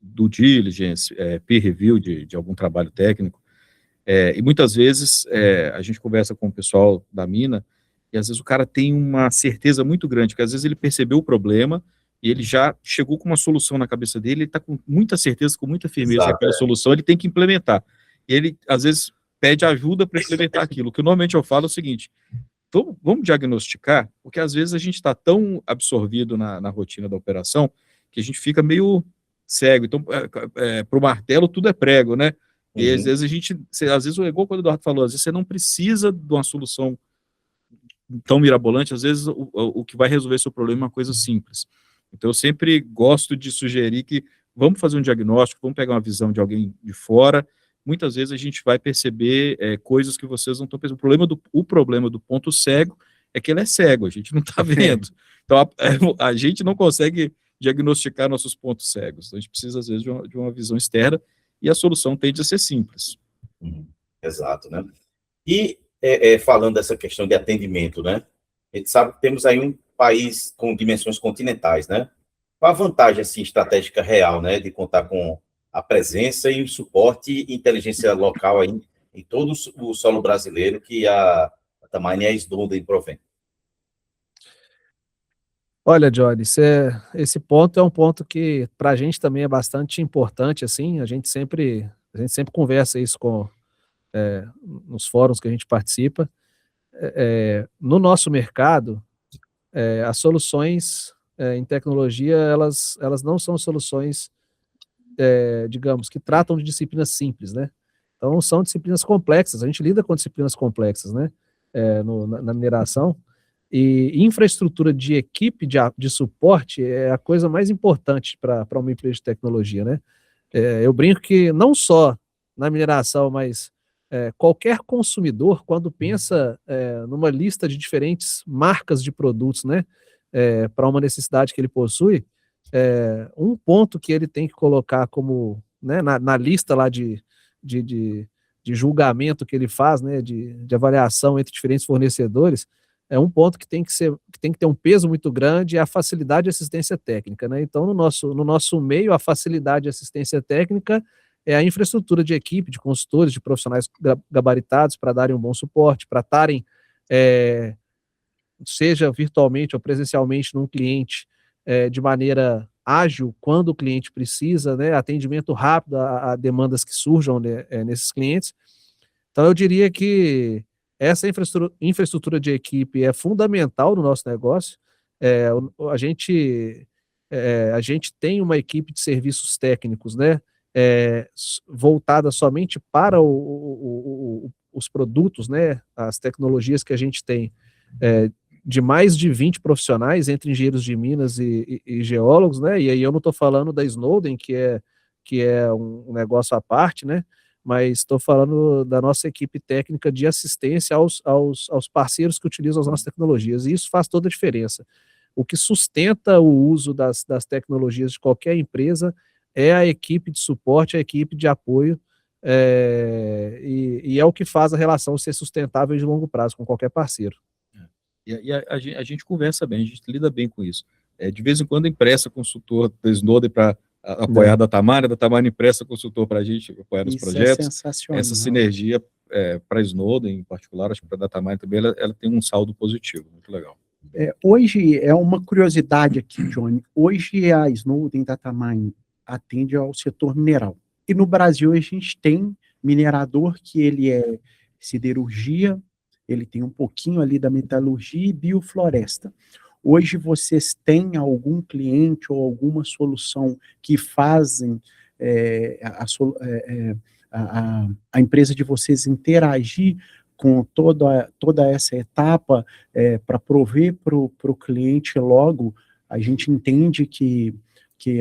due diligence, peer review de algum trabalho técnico, e muitas vezes a gente conversa com o pessoal da mina, e às vezes o cara tem uma certeza muito grande, que às vezes ele percebeu o problema, e ele já chegou com uma solução na cabeça dele, ele está com muita certeza, com muita firmeza que aquela solução ele tem que implementar. E ele, às vezes, pede ajuda para implementar aquilo. O que normalmente eu falo é o seguinte: então, vamos diagnosticar, porque às vezes a gente está tão absorvido na rotina da operação que a gente fica meio cego. Então, para o martelo, tudo é prego, né? E às vezes igual quando o Eduardo falou, às vezes você não precisa de uma solução tão mirabolante, às vezes o que vai resolver seu problema é uma coisa simples. Então, eu sempre gosto de sugerir que vamos fazer um diagnóstico, vamos pegar uma visão de alguém de fora. Muitas vezes a gente vai perceber coisas que vocês não estão pensando. O problema do ponto cego é que ele é cego, a gente não está vendo. Então, a gente não consegue diagnosticar nossos pontos cegos. Então, a gente precisa, às vezes, de uma visão externa, e a solução tende a ser simples. Exato, né? E falando dessa questão de atendimento, né? A gente sabe que temos aí um país com dimensões continentais, né? Qual a vantagem assim, estratégica real, né, de contar com a presença e o suporte e inteligência local aí, em todo o solo brasileiro que a Data-Mine e a Snowden provém? Olha, Johnny, esse ponto é um ponto que para a gente também é bastante importante, assim, a gente sempre conversa isso nos fóruns que a gente participa. No nosso mercado, as soluções em tecnologia, elas não são soluções, digamos, que tratam de disciplinas simples, né? Então, são disciplinas complexas, a gente lida com disciplinas complexas, né? Na mineração, e infraestrutura de equipe de suporte é a coisa mais importante para uma empresa de tecnologia, né? Eu brinco que não só na mineração, mas qualquer consumidor, quando pensa numa lista de diferentes marcas de produtos, né, para uma necessidade que ele possui, um ponto que ele tem que colocar como, né, na lista lá de julgamento que ele faz, né, de avaliação entre diferentes fornecedores, é um ponto que tem que ter um peso muito grande, é a facilidade de assistência técnica, né? Então, no nosso meio, a facilidade de assistência técnica é a infraestrutura de equipe, de consultores, de profissionais gabaritados para darem um bom suporte, para estarem, seja virtualmente ou presencialmente num cliente, de maneira ágil, quando o cliente precisa, né? Atendimento rápido a demandas que surjam, né, nesses clientes. Então, eu diria que essa infraestrutura de equipe é fundamental no nosso negócio. A gente tem uma equipe de serviços técnicos, né, voltada somente para os produtos, né, as tecnologias que a gente tem, de mais de 20 profissionais, entre engenheiros de minas e geólogos, né, e aí eu não estou falando da Snowden, que é um negócio à parte, né, mas estou falando da nossa equipe técnica de assistência aos parceiros que utilizam as nossas tecnologias, e isso faz toda a diferença. O que sustenta o uso das tecnologias de qualquer empresa é a equipe de suporte, a equipe de apoio, e é o que faz a relação ser sustentável de longo prazo com qualquer parceiro. E a gente conversa bem, a gente lida bem com isso. De vez em quando empresta consultor da Snowden para apoiar a Data-Mine empresta consultor para a gente apoiar nos projetos. É sensacional. Essa sinergia para a Snowden, em particular, acho que para a Data-Mine também, ela tem um saldo positivo, muito legal. Hoje, é uma curiosidade aqui, Johnny, hoje a Snowden Data-Mine atende ao setor mineral. E no Brasil a gente tem minerador que ele é siderurgia, ele tem um pouquinho ali da metalurgia e biofloresta. Hoje vocês têm algum cliente ou alguma solução que fazem a empresa de vocês interagir com toda essa etapa para prover para o cliente logo? A gente entende que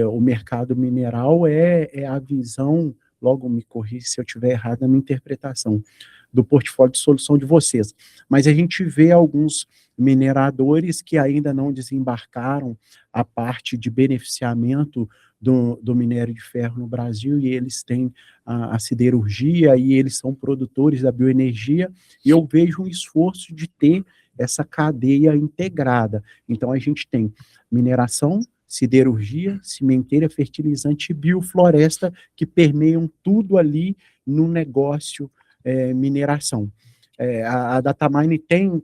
o mercado mineral é a visão, logo me corrija se eu estiver errado na minha interpretação, do portfólio de solução de vocês. Mas a gente vê alguns mineradores que ainda não desembarcaram a parte de beneficiamento do minério de ferro no Brasil, e eles têm a siderurgia, e eles são produtores da bioenergia, e eu vejo um esforço de ter essa cadeia integrada. Então, a gente tem mineração, siderurgia, cimenteira, fertilizante e biofloresta, que permeiam tudo ali no negócio mineração. A Data-Mine tem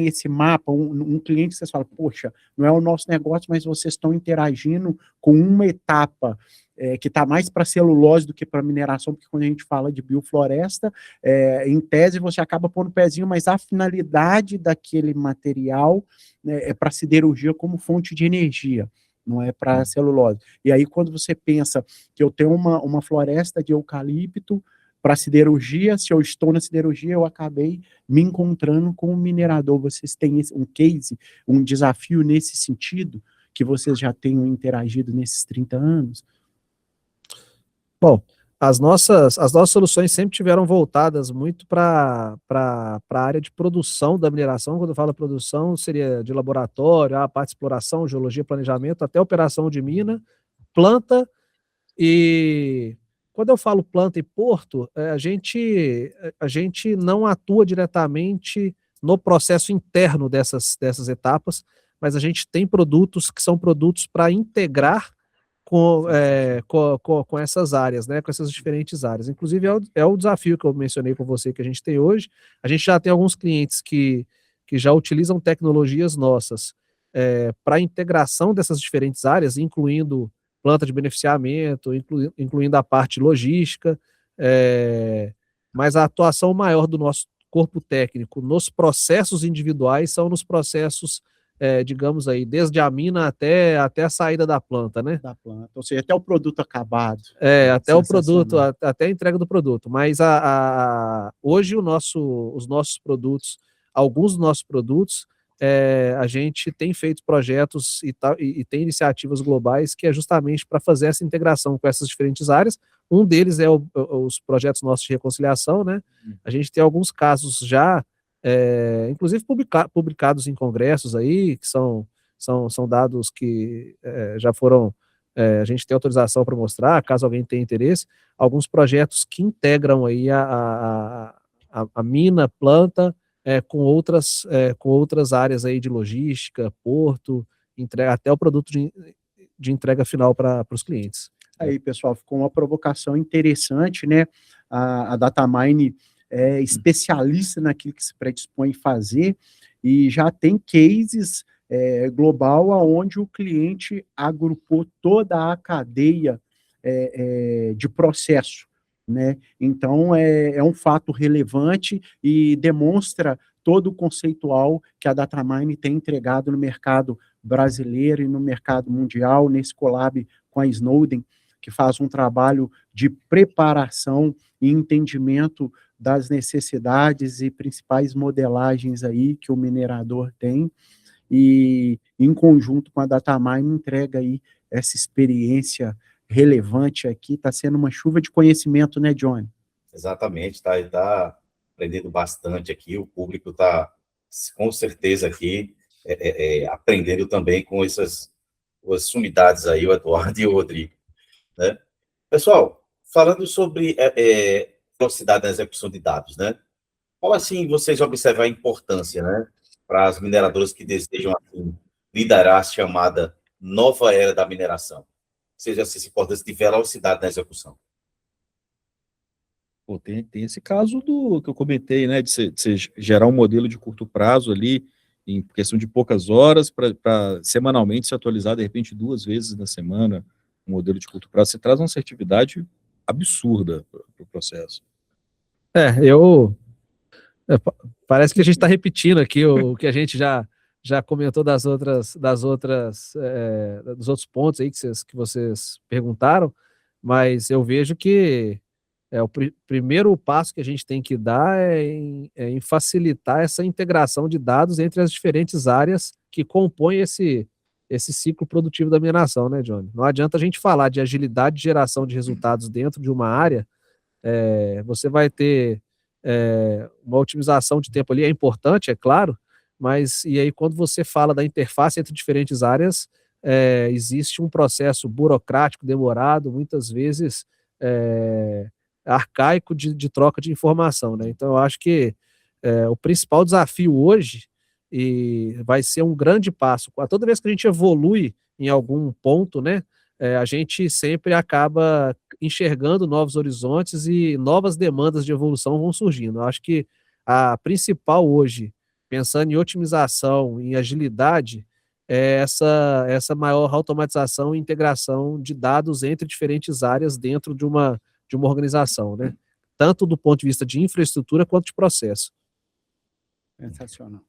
esse mapa, um cliente que vocês falam, poxa, não é o nosso negócio, mas vocês estão interagindo com uma etapa que está mais para celulose do que para mineração, porque quando a gente fala de biofloresta, em tese você acaba pondo o pezinho, mas a finalidade daquele material é para siderurgia como fonte de energia, não é para celulose. E aí quando você pensa que eu tenho uma floresta de eucalipto para siderurgia, se eu estou na siderurgia, eu acabei me encontrando com um minerador. Vocês têm um case, um desafio nesse sentido, que vocês já tenham interagido nesses 30 anos? Bom, as nossas soluções sempre tiveram voltadas muito para a área de produção da mineração. Quando eu falo produção, seria de laboratório, a parte de exploração, geologia, planejamento, até operação de mina, planta. E quando eu falo planta e porto, a gente não atua diretamente no processo interno dessas etapas, mas a gente tem produtos que são produtos para integrar com essas áreas, né, com essas diferentes áreas. Inclusive, é o desafio que eu mencionei com você que a gente tem hoje. A gente já tem alguns clientes que já utilizam tecnologias nossas para integração dessas diferentes áreas, incluindo planta de beneficiamento, incluindo a parte logística, mas a atuação maior do nosso corpo técnico nos processos individuais são nos processos, digamos aí, desde a mina até a saída da planta, né? Da planta, ou seja, até o produto acabado. Até o produto, até a entrega do produto. Mas hoje os nossos produtos, alguns dos nossos produtos, a gente tem feito projetos e tem iniciativas globais que é justamente para fazer essa integração com essas diferentes áreas. Um deles é os projetos nossos de reconciliação, né? A gente tem alguns casos já, inclusive publicados em congressos aí, que são dados que já foram, a gente tem autorização para mostrar, caso alguém tenha interesse, alguns projetos que integram aí a mina, planta, com outras áreas aí de logística, porto, até o produto de entrega final para os clientes. Aí, pessoal, ficou uma provocação interessante, né? A Datamine é especialista naquilo que se predispõe a fazer e já tem cases global onde o cliente agrupou toda a cadeia de processo, né? Então, é um fato relevante e demonstra todo o conceitual que a Datamine tem entregado no mercado brasileiro e no mercado mundial, nesse collab com a Snowden, que faz um trabalho de preparação e entendimento das necessidades e principais modelagens aí que o minerador tem, e em conjunto com a Datamine entrega aí essa experiência relevante aqui. Está sendo uma chuva de conhecimento, né, Johnny? Exatamente, tá aprendendo bastante aqui, o público está, com certeza, aqui aprendendo também com essas sumidades aí, o Eduardo e o Rodrigo, né? Pessoal, falando sobre velocidade na execução de dados, né? Qual, assim, vocês observam a importância, né, para as mineradoras que desejam, assim, liderar a chamada nova era da mineração? Seja essa importância de velocidade na execução. Pô, tem esse caso que eu comentei, né, de você gerar um modelo de curto prazo ali, em questão de poucas horas, para semanalmente se atualizar, de repente, 2 vezes na semana, um modelo de curto prazo. Você traz uma assertividade absurda para o processo. Parece que a gente está repetindo aqui o que a gente já comentou dos outros pontos aí que vocês perguntaram, mas eu vejo que o primeiro passo que a gente tem que dar em facilitar essa integração de dados entre as diferentes áreas que compõem esse ciclo produtivo da mineração, né, Johnny? Não adianta a gente falar de agilidade de geração de resultados dentro de uma área, você vai ter uma otimização de tempo ali, é importante, é claro, mas e aí quando você fala da interface entre diferentes áreas, existe um processo burocrático, demorado, muitas vezes arcaico de troca de informação, né? Então eu acho que o principal desafio hoje, e vai ser um grande passo, toda vez que a gente evolui em algum ponto, né, a gente sempre acaba enxergando novos horizontes e novas demandas de evolução vão surgindo. Eu acho que a principal hoje, pensando em otimização, em agilidade, é essa maior automatização e integração de dados entre diferentes áreas dentro de uma organização, né? Tanto do ponto de vista de infraestrutura quanto de processo. Sensacional.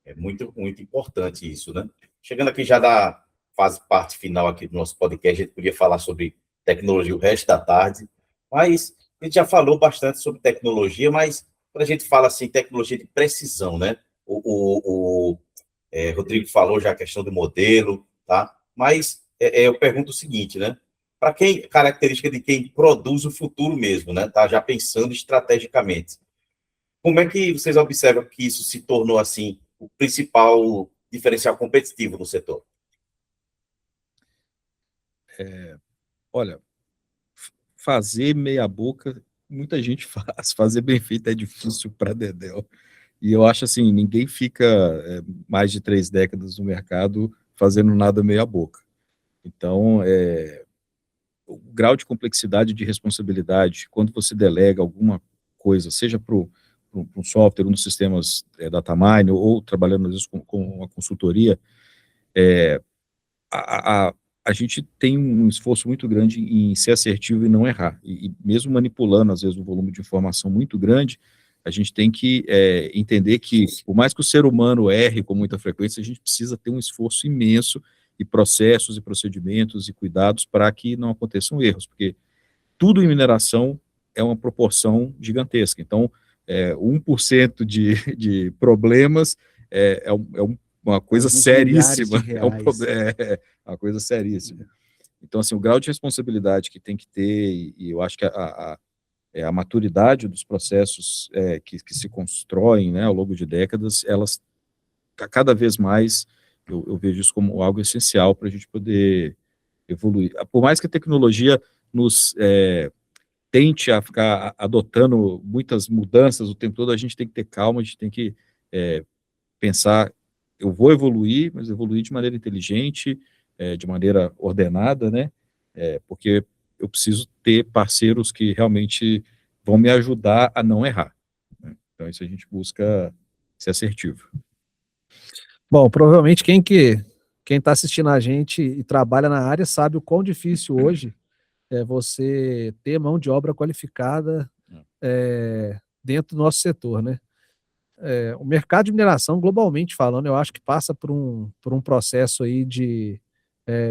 É muito, muito importante isso, né? Chegando aqui já faz parte final aqui do nosso podcast, a gente podia falar sobre tecnologia o resto da tarde, mas a gente já falou bastante sobre tecnologia, mas quando a gente fala assim, tecnologia de precisão, né? O Rodrigo falou já a questão do modelo, tá? Mas eu pergunto o seguinte, né? para quem, característica de quem produz o futuro mesmo, né? Tá já pensando estrategicamente. Como é que vocês observam que isso se tornou, assim, o principal diferencial competitivo no setor? Olha, fazer meia boca, muita gente faz. Fazer bem feito é difícil para dedéu. E eu acho assim, ninguém fica mais de 3 décadas no mercado fazendo nada meia boca. Então, o grau de complexidade de responsabilidade, quando você delega alguma coisa, seja para um software, um dos sistemas datamine, ou trabalhando às vezes com uma consultoria, a, a, a gente tem um esforço muito grande em ser assertivo e não errar. E mesmo manipulando, às vezes, um volume de informação muito grande, a gente tem que entender que, por mais que o ser humano erre com muita frequência, a gente precisa ter um esforço imenso e processos e procedimentos e cuidados para que não aconteçam erros, porque tudo em mineração é uma proporção gigantesca. Então, 1% de problemas uma coisa Alguns seríssima. milhares de reais. É uma coisa seríssima. Então, assim, o grau de responsabilidade que tem que ter, e eu acho que a maturidade dos processos que se constroem, né, ao longo de décadas, elas, cada vez mais, eu vejo isso como algo essencial para a gente poder evoluir. Por mais que a tecnologia nos tente a ficar adotando muitas mudanças o tempo todo, a gente tem que ter calma, a gente tem que pensar, eu vou evoluir, mas evoluir de maneira inteligente, de maneira ordenada, né? Porque eu preciso ter parceiros que realmente vão me ajudar a não errar, né? Então, isso a gente busca ser assertivo. Bom, provavelmente quem está assistindo a gente e trabalha na área sabe o quão difícil hoje é você ter mão de obra qualificada dentro do nosso setor, né? O mercado de mineração, globalmente falando, eu acho que passa por um processo aí de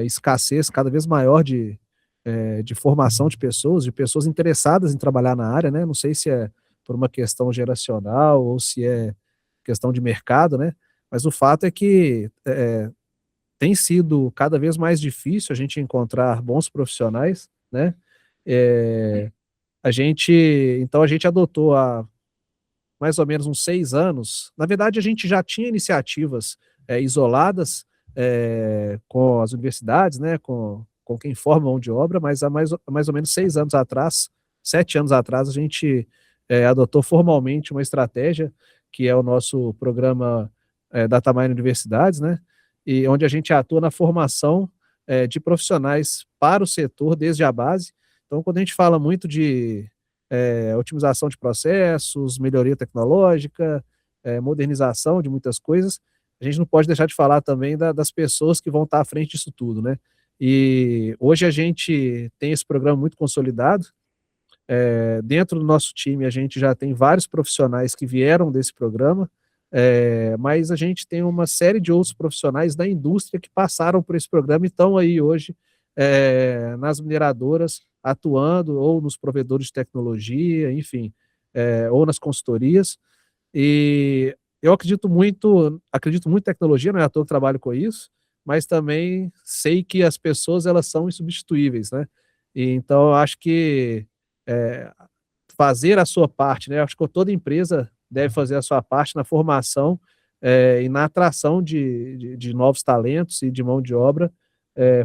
escassez cada vez maior de formação de pessoas interessadas em trabalhar na área, né? Não sei se é por uma questão geracional ou se é questão de mercado, né? Mas o fato é que tem sido cada vez mais difícil a gente encontrar bons profissionais, né? Então a gente adotou há mais ou menos uns 6 anos. Na verdade, a gente já tinha iniciativas isoladas com as universidades, né? Com quem forma mão de obra, mas há mais ou menos 6 anos atrás, 7 anos atrás, a gente adotou formalmente uma estratégia que é o nosso programa Datamine Universidades, né? E onde a gente atua na formação de profissionais para o setor desde a base. Então, quando a gente fala muito de otimização de processos, melhoria tecnológica, modernização de muitas coisas, a gente não pode deixar de falar também das pessoas que vão estar à frente disso tudo, né? E hoje a gente tem esse programa muito consolidado. Dentro do nosso time, a gente já tem vários profissionais que vieram desse programa, mas a gente tem uma série de outros profissionais da indústria que passaram por esse programa e estão aí hoje nas mineradoras, atuando, ou nos provedores de tecnologia, enfim, ou nas consultorias. E eu acredito muito em tecnologia, não é à toa que trabalho com isso, mas também sei que as pessoas, elas são insubstituíveis, né? E então, eu acho que fazer a sua parte, né? Eu acho que toda empresa deve fazer a sua parte na formação e na atração de novos talentos e de mão de obra,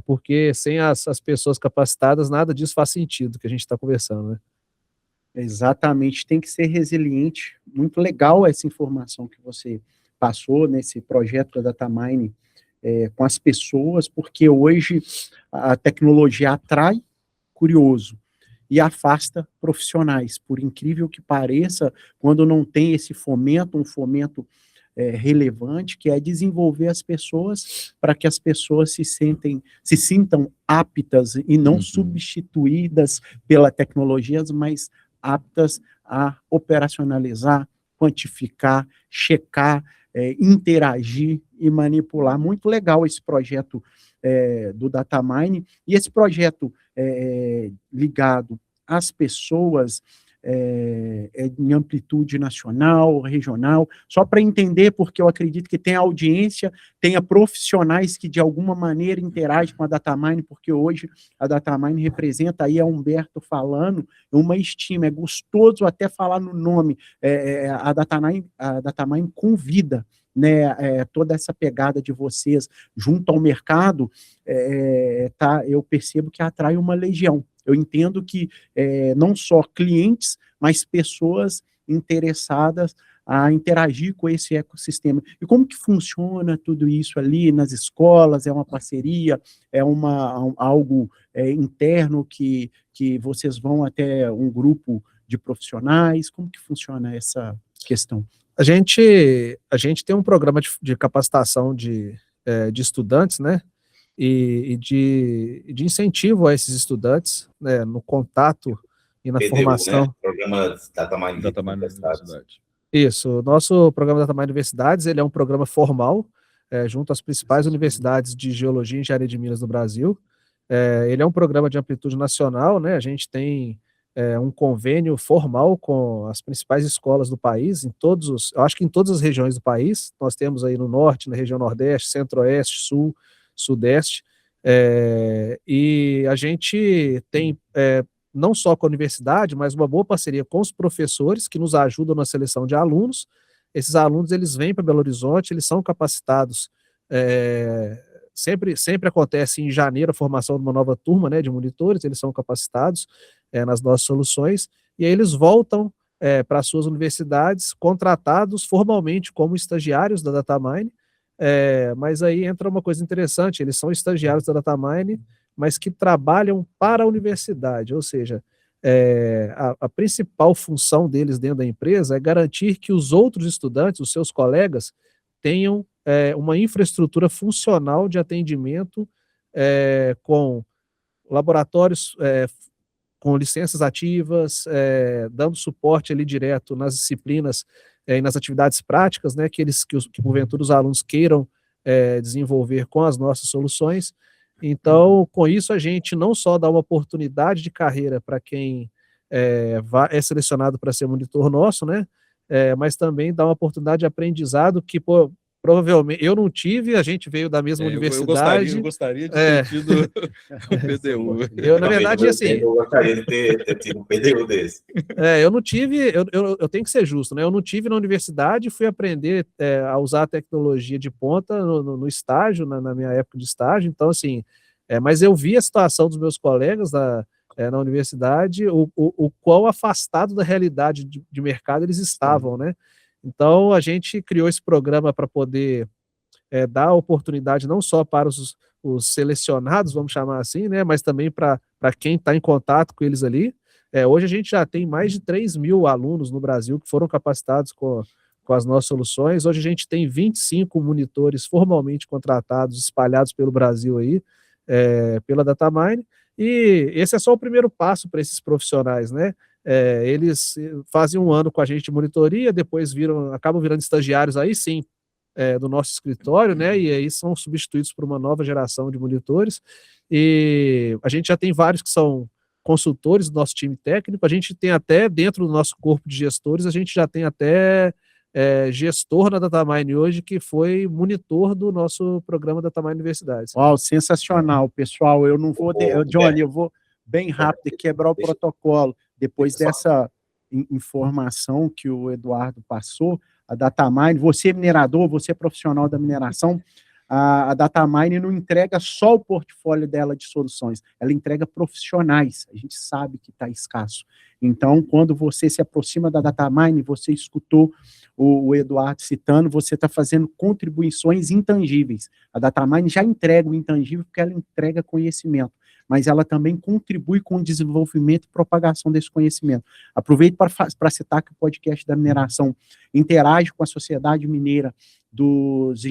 porque sem as pessoas capacitadas, nada disso faz sentido, que a gente está conversando, né? Exatamente, tem que ser resiliente. Muito legal essa informação que você passou nesse projeto da Datamine com as pessoas, porque hoje a tecnologia atrai curioso e afasta profissionais. Por incrível que pareça, quando não tem esse fomento, um fomento relevante, que é desenvolver as pessoas para que as pessoas se sintam aptas e não substituídas pela tecnologia, mas aptas a operacionalizar, quantificar, checar, interagir e manipular. Muito legal esse projeto do Datamine, e esse projeto ligado às pessoas em amplitude nacional, regional, só para entender, porque eu acredito que tem audiência, tenha profissionais que de alguma maneira interagem com a Datamine, porque hoje a Datamine representa, aí é Humberto falando, uma estima, é gostoso até falar no nome, a Datamine convida, né, toda essa pegada de vocês junto ao mercado, eu percebo que atrai uma legião. Eu entendo que não só clientes, mas pessoas interessadas a interagir com esse ecossistema. E como que funciona tudo isso ali nas escolas? É uma parceria? É algo interno que vocês vão até um grupo de profissionais? Como que funciona essa questão? A gente tem um programa de capacitação de estudantes, né? E de incentivo a esses estudantes, né, no contato e na PDU, formação. Né? Programa Datamine Universidade. Isso, o nosso programa Datamine Universidades, ele é um programa formal, junto às principais universidades de geologia e engenharia de Minas no Brasil. Ele é um programa de amplitude nacional, né? A gente tem um convênio formal com as principais escolas do país, eu acho que em todas as regiões do país. Nós temos aí no norte, na região nordeste, centro-oeste, sul, sudeste, e a gente tem não só com a universidade, mas uma boa parceria com os professores que nos ajudam na seleção de alunos. Esses alunos, eles vêm para Belo Horizonte, eles são capacitados, sempre acontece em janeiro a formação de uma nova turma, né, de monitores, eles são capacitados nas nossas soluções, e aí eles voltam para as suas universidades, contratados formalmente como estagiários da Datamine. Mas aí entra uma coisa interessante, eles são estagiários da Datamine, mas que trabalham para a universidade, ou seja, a principal função deles dentro da empresa é garantir que os outros estudantes, os seus colegas, tenham uma infraestrutura funcional de atendimento com laboratórios com licenças ativas, dando suporte ali direto nas disciplinas e nas atividades práticas, né, que porventura os alunos queiram desenvolver com as nossas soluções. Então, com isso, a gente não só dá uma oportunidade de carreira para quem é selecionado para ser monitor nosso, né, mas também dá uma oportunidade de aprendizado que, provavelmente, eu não tive, a gente veio da mesma universidade. Eu gostaria de ter tido um PDU. Na verdade, assim... Eu gostaria de ter tido um PDU desse. Eu não tive, eu tenho que ser justo, né? Eu não tive na universidade, fui aprender a usar a tecnologia de ponta no estágio, na minha época de estágio, então, assim, mas eu vi a situação dos meus colegas na universidade, o quão afastado da realidade de mercado eles estavam, né? Então, a gente criou esse programa para poder dar oportunidade não só para os selecionados, vamos chamar assim, né, mas também para quem está em contato com eles ali. Hoje a gente já tem mais de 3 mil alunos no Brasil que foram capacitados com as nossas soluções. Hoje a gente tem 25 monitores formalmente contratados, espalhados pelo Brasil aí, pela Datamine, e esse é só o primeiro passo para esses profissionais, né? Eles fazem um ano com a gente de monitoria, depois acabam virando estagiários aí sim, do nosso escritório, né, e aí são substituídos por uma nova geração de monitores, e a gente já tem vários que são consultores do nosso time técnico, a gente tem até, dentro do nosso corpo de gestores, a gente já tem até gestor na Datamine hoje, que foi monitor do nosso programa Datamine Universidades. Uau, sensacional, pessoal, eu não vou, Johnny, eu vou bem rápido e quebrar o protocolo, depois dessa informação que o Eduardo passou, a Datamine, você é minerador, você é profissional da mineração, a Datamine não entrega só o portfólio dela de soluções, ela entrega profissionais, a gente sabe que está escasso. Então, quando você se aproxima da Datamine, você escutou o Eduardo citando, você está fazendo contribuições intangíveis. A Datamine já entrega o intangível porque ela entrega conhecimento, mas ela também contribui com o desenvolvimento e propagação desse conhecimento. Aproveito para citar que o podcast da mineração interage com a sociedade mineira dos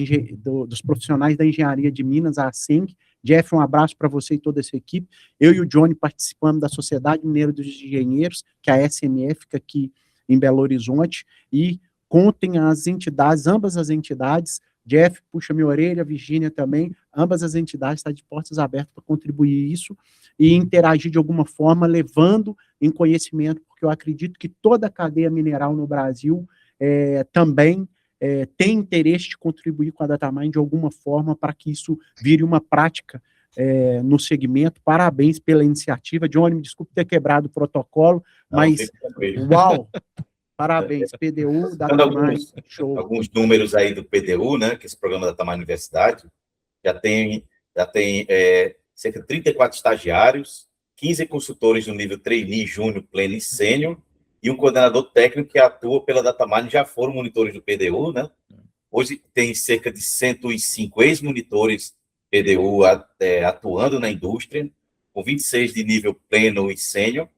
profissionais da engenharia de Minas, a ASENG. Jeff, um abraço para você e toda essa equipe. Eu e o Johnny participamos da Sociedade Mineira dos Engenheiros, que é a SME, fica aqui em Belo Horizonte, e contem as entidades, ambas as entidades, Jeff puxa minha orelha, Virgínia também, ambas as entidades estão de portas abertas para contribuir isso e interagir de alguma forma, levando em conhecimento, porque porque eu acredito que toda a cadeia mineral no Brasil também tem interesse de contribuir com a DataMine de alguma forma para que isso vire uma prática no segmento. Parabéns pela iniciativa. Johnny, me desculpe ter quebrado o protocolo, mas uau! Parabéns, PDU, DataMine, show. Alguns números aí do PDU, né, que esse programa da DataMine Universidade, já tem cerca de 34 estagiários, 15 consultores no nível trainee, júnior, pleno e sênior, e um coordenador técnico que atua pela DataMine, já foram monitores do PDU, né? Hoje tem cerca de 105 ex-monitores PDU atuando na indústria, com 26 de nível pleno e sênior,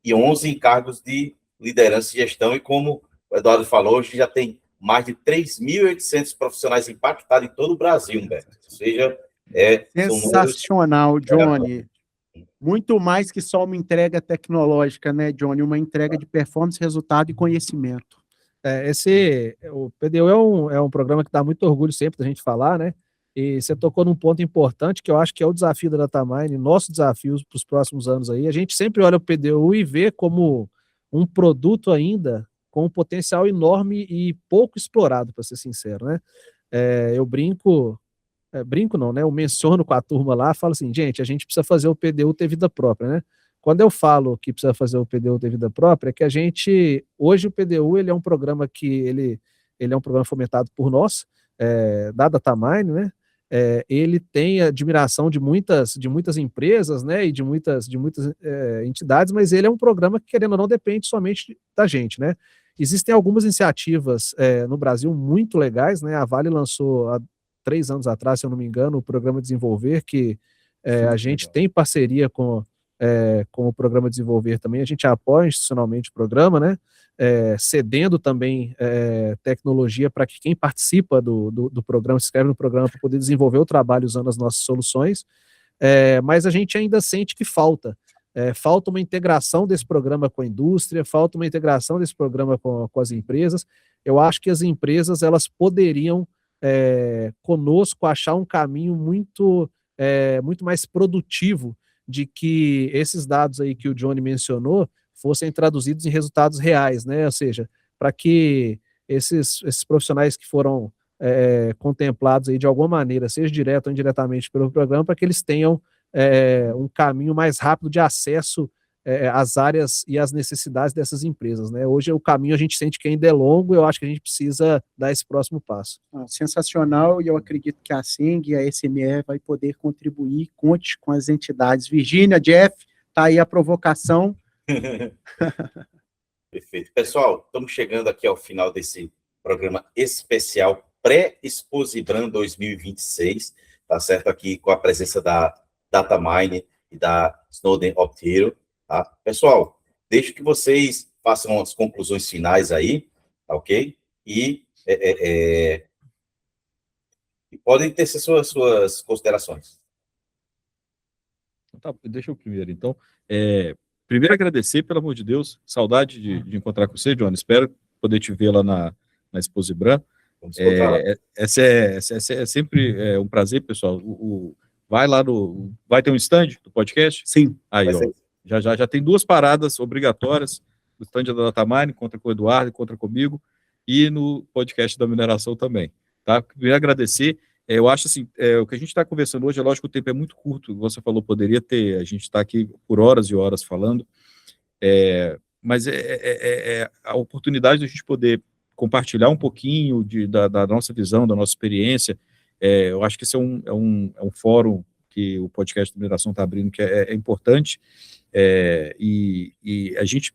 e 11 em cargos de liderança e gestão, e como o Eduardo falou, hoje já tem mais de 3.800 profissionais impactados em todo o Brasil, Humberto. Ou seja, sensacional, Johnny. Muito mais que só uma entrega tecnológica, né, Johnny? Uma entrega de performance, resultado e conhecimento. O PDU é um programa que dá muito orgulho sempre da gente falar, né? E você tocou num ponto importante que eu acho que é o desafio da DataMine, nosso desafio para os próximos anos aí. A gente sempre olha o PDU e vê como um produto ainda com um potencial enorme e pouco explorado, para ser sincero, né? Eu brinco não, né? Eu menciono com a turma lá, falo assim, gente, a gente precisa fazer o PDU ter vida própria, né? Quando eu falo que precisa fazer o PDU ter vida própria, é que hoje o PDU, ele é um programa que, ele é um programa fomentado por nós, da DataMine, né? Ele tem a admiração de muitas empresas, né, e de muitas entidades, mas ele é um programa que, querendo ou não, depende somente da gente, né? Existem algumas iniciativas no Brasil muito legais, né? A Vale lançou há 3 anos atrás, se eu não me engano, o programa Desenvolver, que a gente tem parceria com o programa Desenvolver também, a gente apoia institucionalmente o programa, né? Cedendo também tecnologia para que quem participa do programa, se inscreve no programa para poder desenvolver o trabalho usando as nossas soluções, mas a gente ainda sente que falta uma integração desse programa com a indústria, falta uma integração desse programa com as empresas. Eu acho que as empresas, elas poderiam conosco achar um caminho muito mais produtivo de que esses dados aí que o Johnny mencionou fossem traduzidos em resultados reais, né? Ou seja, para que esses profissionais que foram contemplados aí de alguma maneira, seja direto ou indiretamente pelo programa, para que eles tenham um caminho mais rápido de acesso às áreas e às necessidades dessas empresas, né? Hoje o caminho a gente sente que ainda é longo, eu acho que a gente precisa dar esse próximo passo. Sensacional, e eu acredito que a SENG e a SME vai poder contribuir, conte com as entidades. Virgínia, Jeff, tá aí a provocação. Perfeito. Pessoal, estamos chegando aqui ao final desse programa especial pré-Exposibran 2026, tá certo? Aqui com a presença da DataMine e da Snowden Optiro, tá? Pessoal, deixo que vocês façam as conclusões finais aí, tá ok? E podem ter suas considerações. Tá, deixa eu primeiro, então. Primeiro agradecer, pelo amor de Deus, saudade de encontrar com você, Johnny. Espero poder te ver lá na Exposibran. Vamos encontrar lá. É sempre um prazer, pessoal. Vai lá vai ter um stand do podcast? Sim. Aí, ó, já tem 2 paradas obrigatórias, o stand da DataMine, contra com o Eduardo, contra comigo, e no podcast da mineração também, tá? Primeiro agradecer. Eu acho assim, o que a gente está conversando hoje, é lógico que o tempo é muito curto, você falou, a gente está aqui por horas e horas falando, mas a oportunidade de a gente poder compartilhar um pouquinho da nossa visão, da nossa experiência. Eu acho que esse é um fórum que o podcast da mineração está abrindo, que é importante, e a gente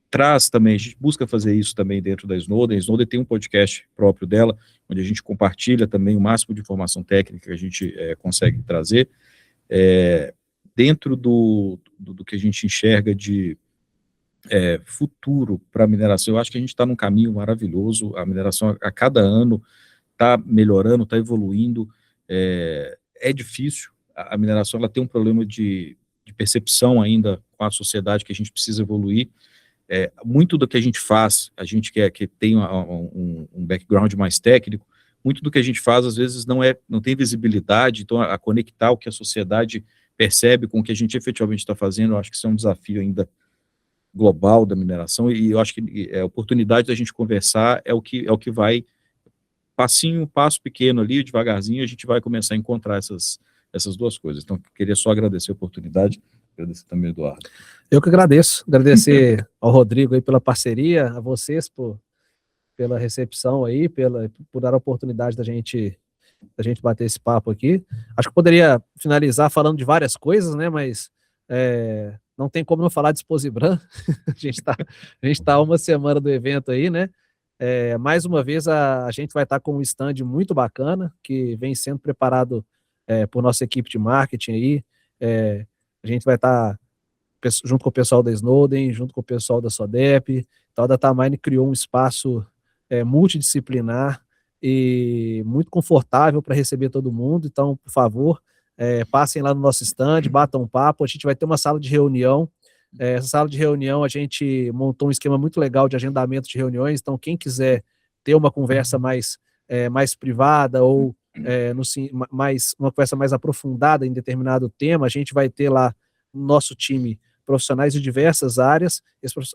traz também, a gente busca fazer isso também dentro da Snowden. A Snowden tem um podcast próprio dela, onde a gente compartilha também o máximo de informação técnica que a gente consegue trazer, dentro do que a gente enxerga de futuro para a mineração. Eu acho que a gente está num caminho maravilhoso, a mineração a cada ano está melhorando, está evoluindo, é difícil, a mineração ela tem um problema de percepção ainda com a sociedade, que a gente precisa evoluir. Muito do que a gente faz, a gente quer que tenha um background mais técnico, muito do que a gente faz, às vezes, não tem visibilidade, então a conectar o que a sociedade percebe com o que a gente efetivamente está fazendo, eu acho que isso é um desafio ainda global da mineração, e eu acho que a oportunidade da gente conversar é o que vai, passo pequeno ali, devagarzinho, a gente vai começar a encontrar essas duas coisas. Então, queria só agradecer a oportunidade, agradecer também, Eduardo. Eu que agradeço, agradecer ao Rodrigo aí pela parceria, a vocês pela recepção aí, por dar a oportunidade da gente bater esse papo aqui. Acho que poderia finalizar falando de várias coisas, né, mas não tem como não falar de Exposibran. A gente tá uma semana do evento aí, né? Mais uma vez a gente vai estar com um stand muito bacana, que vem sendo preparado por nossa equipe de marketing aí. A gente vai estar junto com o pessoal da Snowden, junto com o pessoal da SODEP. Então a Datamine criou um espaço multidisciplinar e muito confortável para receber todo mundo. Então, por favor, passem lá no nosso stand, batam um papo. A gente vai ter uma sala de reunião. Essa sala de reunião, a gente montou um esquema muito legal de agendamento de reuniões. Então, quem quiser ter uma conversa mais privada ou uma conversa mais aprofundada em determinado tema, a gente vai ter lá no nosso time profissionais de diversas áreas.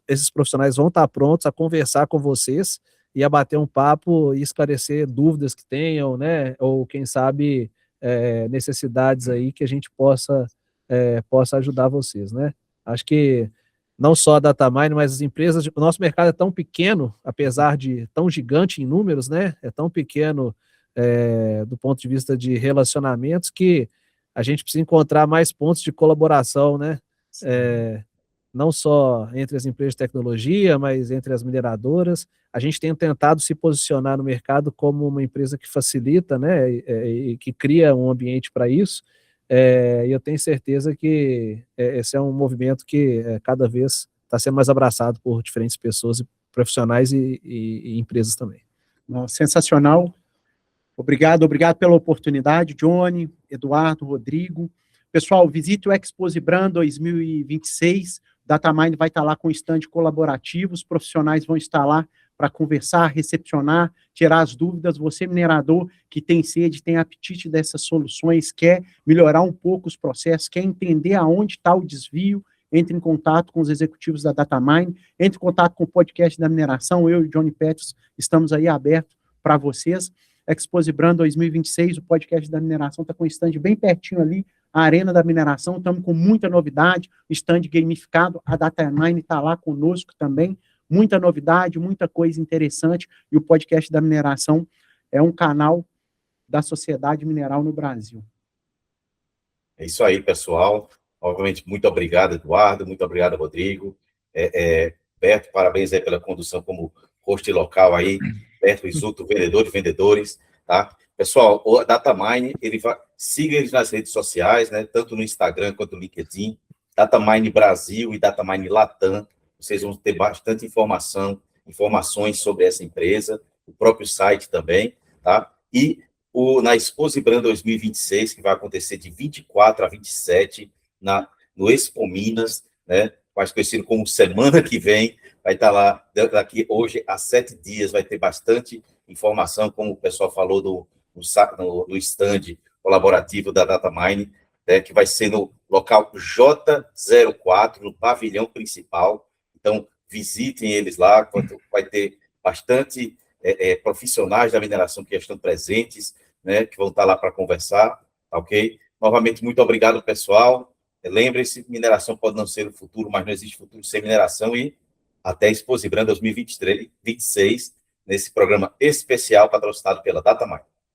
Esses profissionais vão estar prontos a conversar com vocês e a bater um papo e esclarecer dúvidas que tenham, né? Ou, quem sabe, necessidades aí que a gente possa ajudar vocês, né? Acho que não só a Datamine, mas as empresas, o nosso mercado é tão pequeno, apesar de tão gigante em números, né? É tão pequeno do ponto de vista de relacionamentos, que a gente precisa encontrar mais pontos de colaboração, né? Não só entre as empresas de tecnologia, mas entre as mineradoras. A gente tem tentado se posicionar no mercado como uma empresa que facilita, né, e que cria um ambiente para isso, e eu tenho certeza que esse é um movimento que cada vez está sendo mais abraçado por diferentes pessoas, e profissionais e empresas também. Sensacional. Obrigado pela oportunidade, Johnny, Eduardo, Rodrigo. Pessoal, visite o Exposibran 2026. Datamine vai estar lá com stand colaborativo, os profissionais vão estar lá para conversar, recepcionar, tirar as dúvidas. Você, minerador, que tem sede, tem apetite dessas soluções, quer melhorar um pouco os processos, quer entender aonde está o desvio, entre em contato com os executivos da Datamine, entre em contato com o podcast da mineração. Eu e o Johnny Petros estamos aí abertos para vocês. Exposibran 2026, o podcast da mineração está com o stand bem pertinho ali, a Arena da Mineração. Estamos com muita novidade, stand gamificado, a Datamine está lá conosco também, muita novidade, muita coisa interessante, e o podcast da mineração é um canal da sociedade mineral no Brasil. É isso aí, pessoal. Obviamente, muito obrigado, Eduardo, muito obrigado, Rodrigo. Beto, parabéns aí pela condução como host local aí, Beto Isuto, vendedores, tá? Pessoal, o Datamine, siga eles nas redes sociais, né? Tanto no Instagram quanto no LinkedIn, Datamine Brasil e Datamine Latam. Vocês vão ter bastante informações sobre essa empresa, o próprio site também, tá? E na Exposibran 2026, que vai acontecer de 24 a 27 no Expo Minas, né? Mais conhecido como Semana que Vem, vai estar lá daqui hoje a 7 dias, vai ter bastante informação, como o pessoal falou no stand colaborativo da Datamine, que vai ser no local J04, no pavilhão principal. Então, visitem eles lá, vai ter bastante profissionais da mineração que já estão presentes, né, que vão estar lá para conversar, tá ok? Novamente, muito obrigado, pessoal. Lembre-se, mineração pode não ser o futuro, mas não existe futuro sem mineração, e até Exposibran 2026, nesse programa especial patrocinado pela Datamine.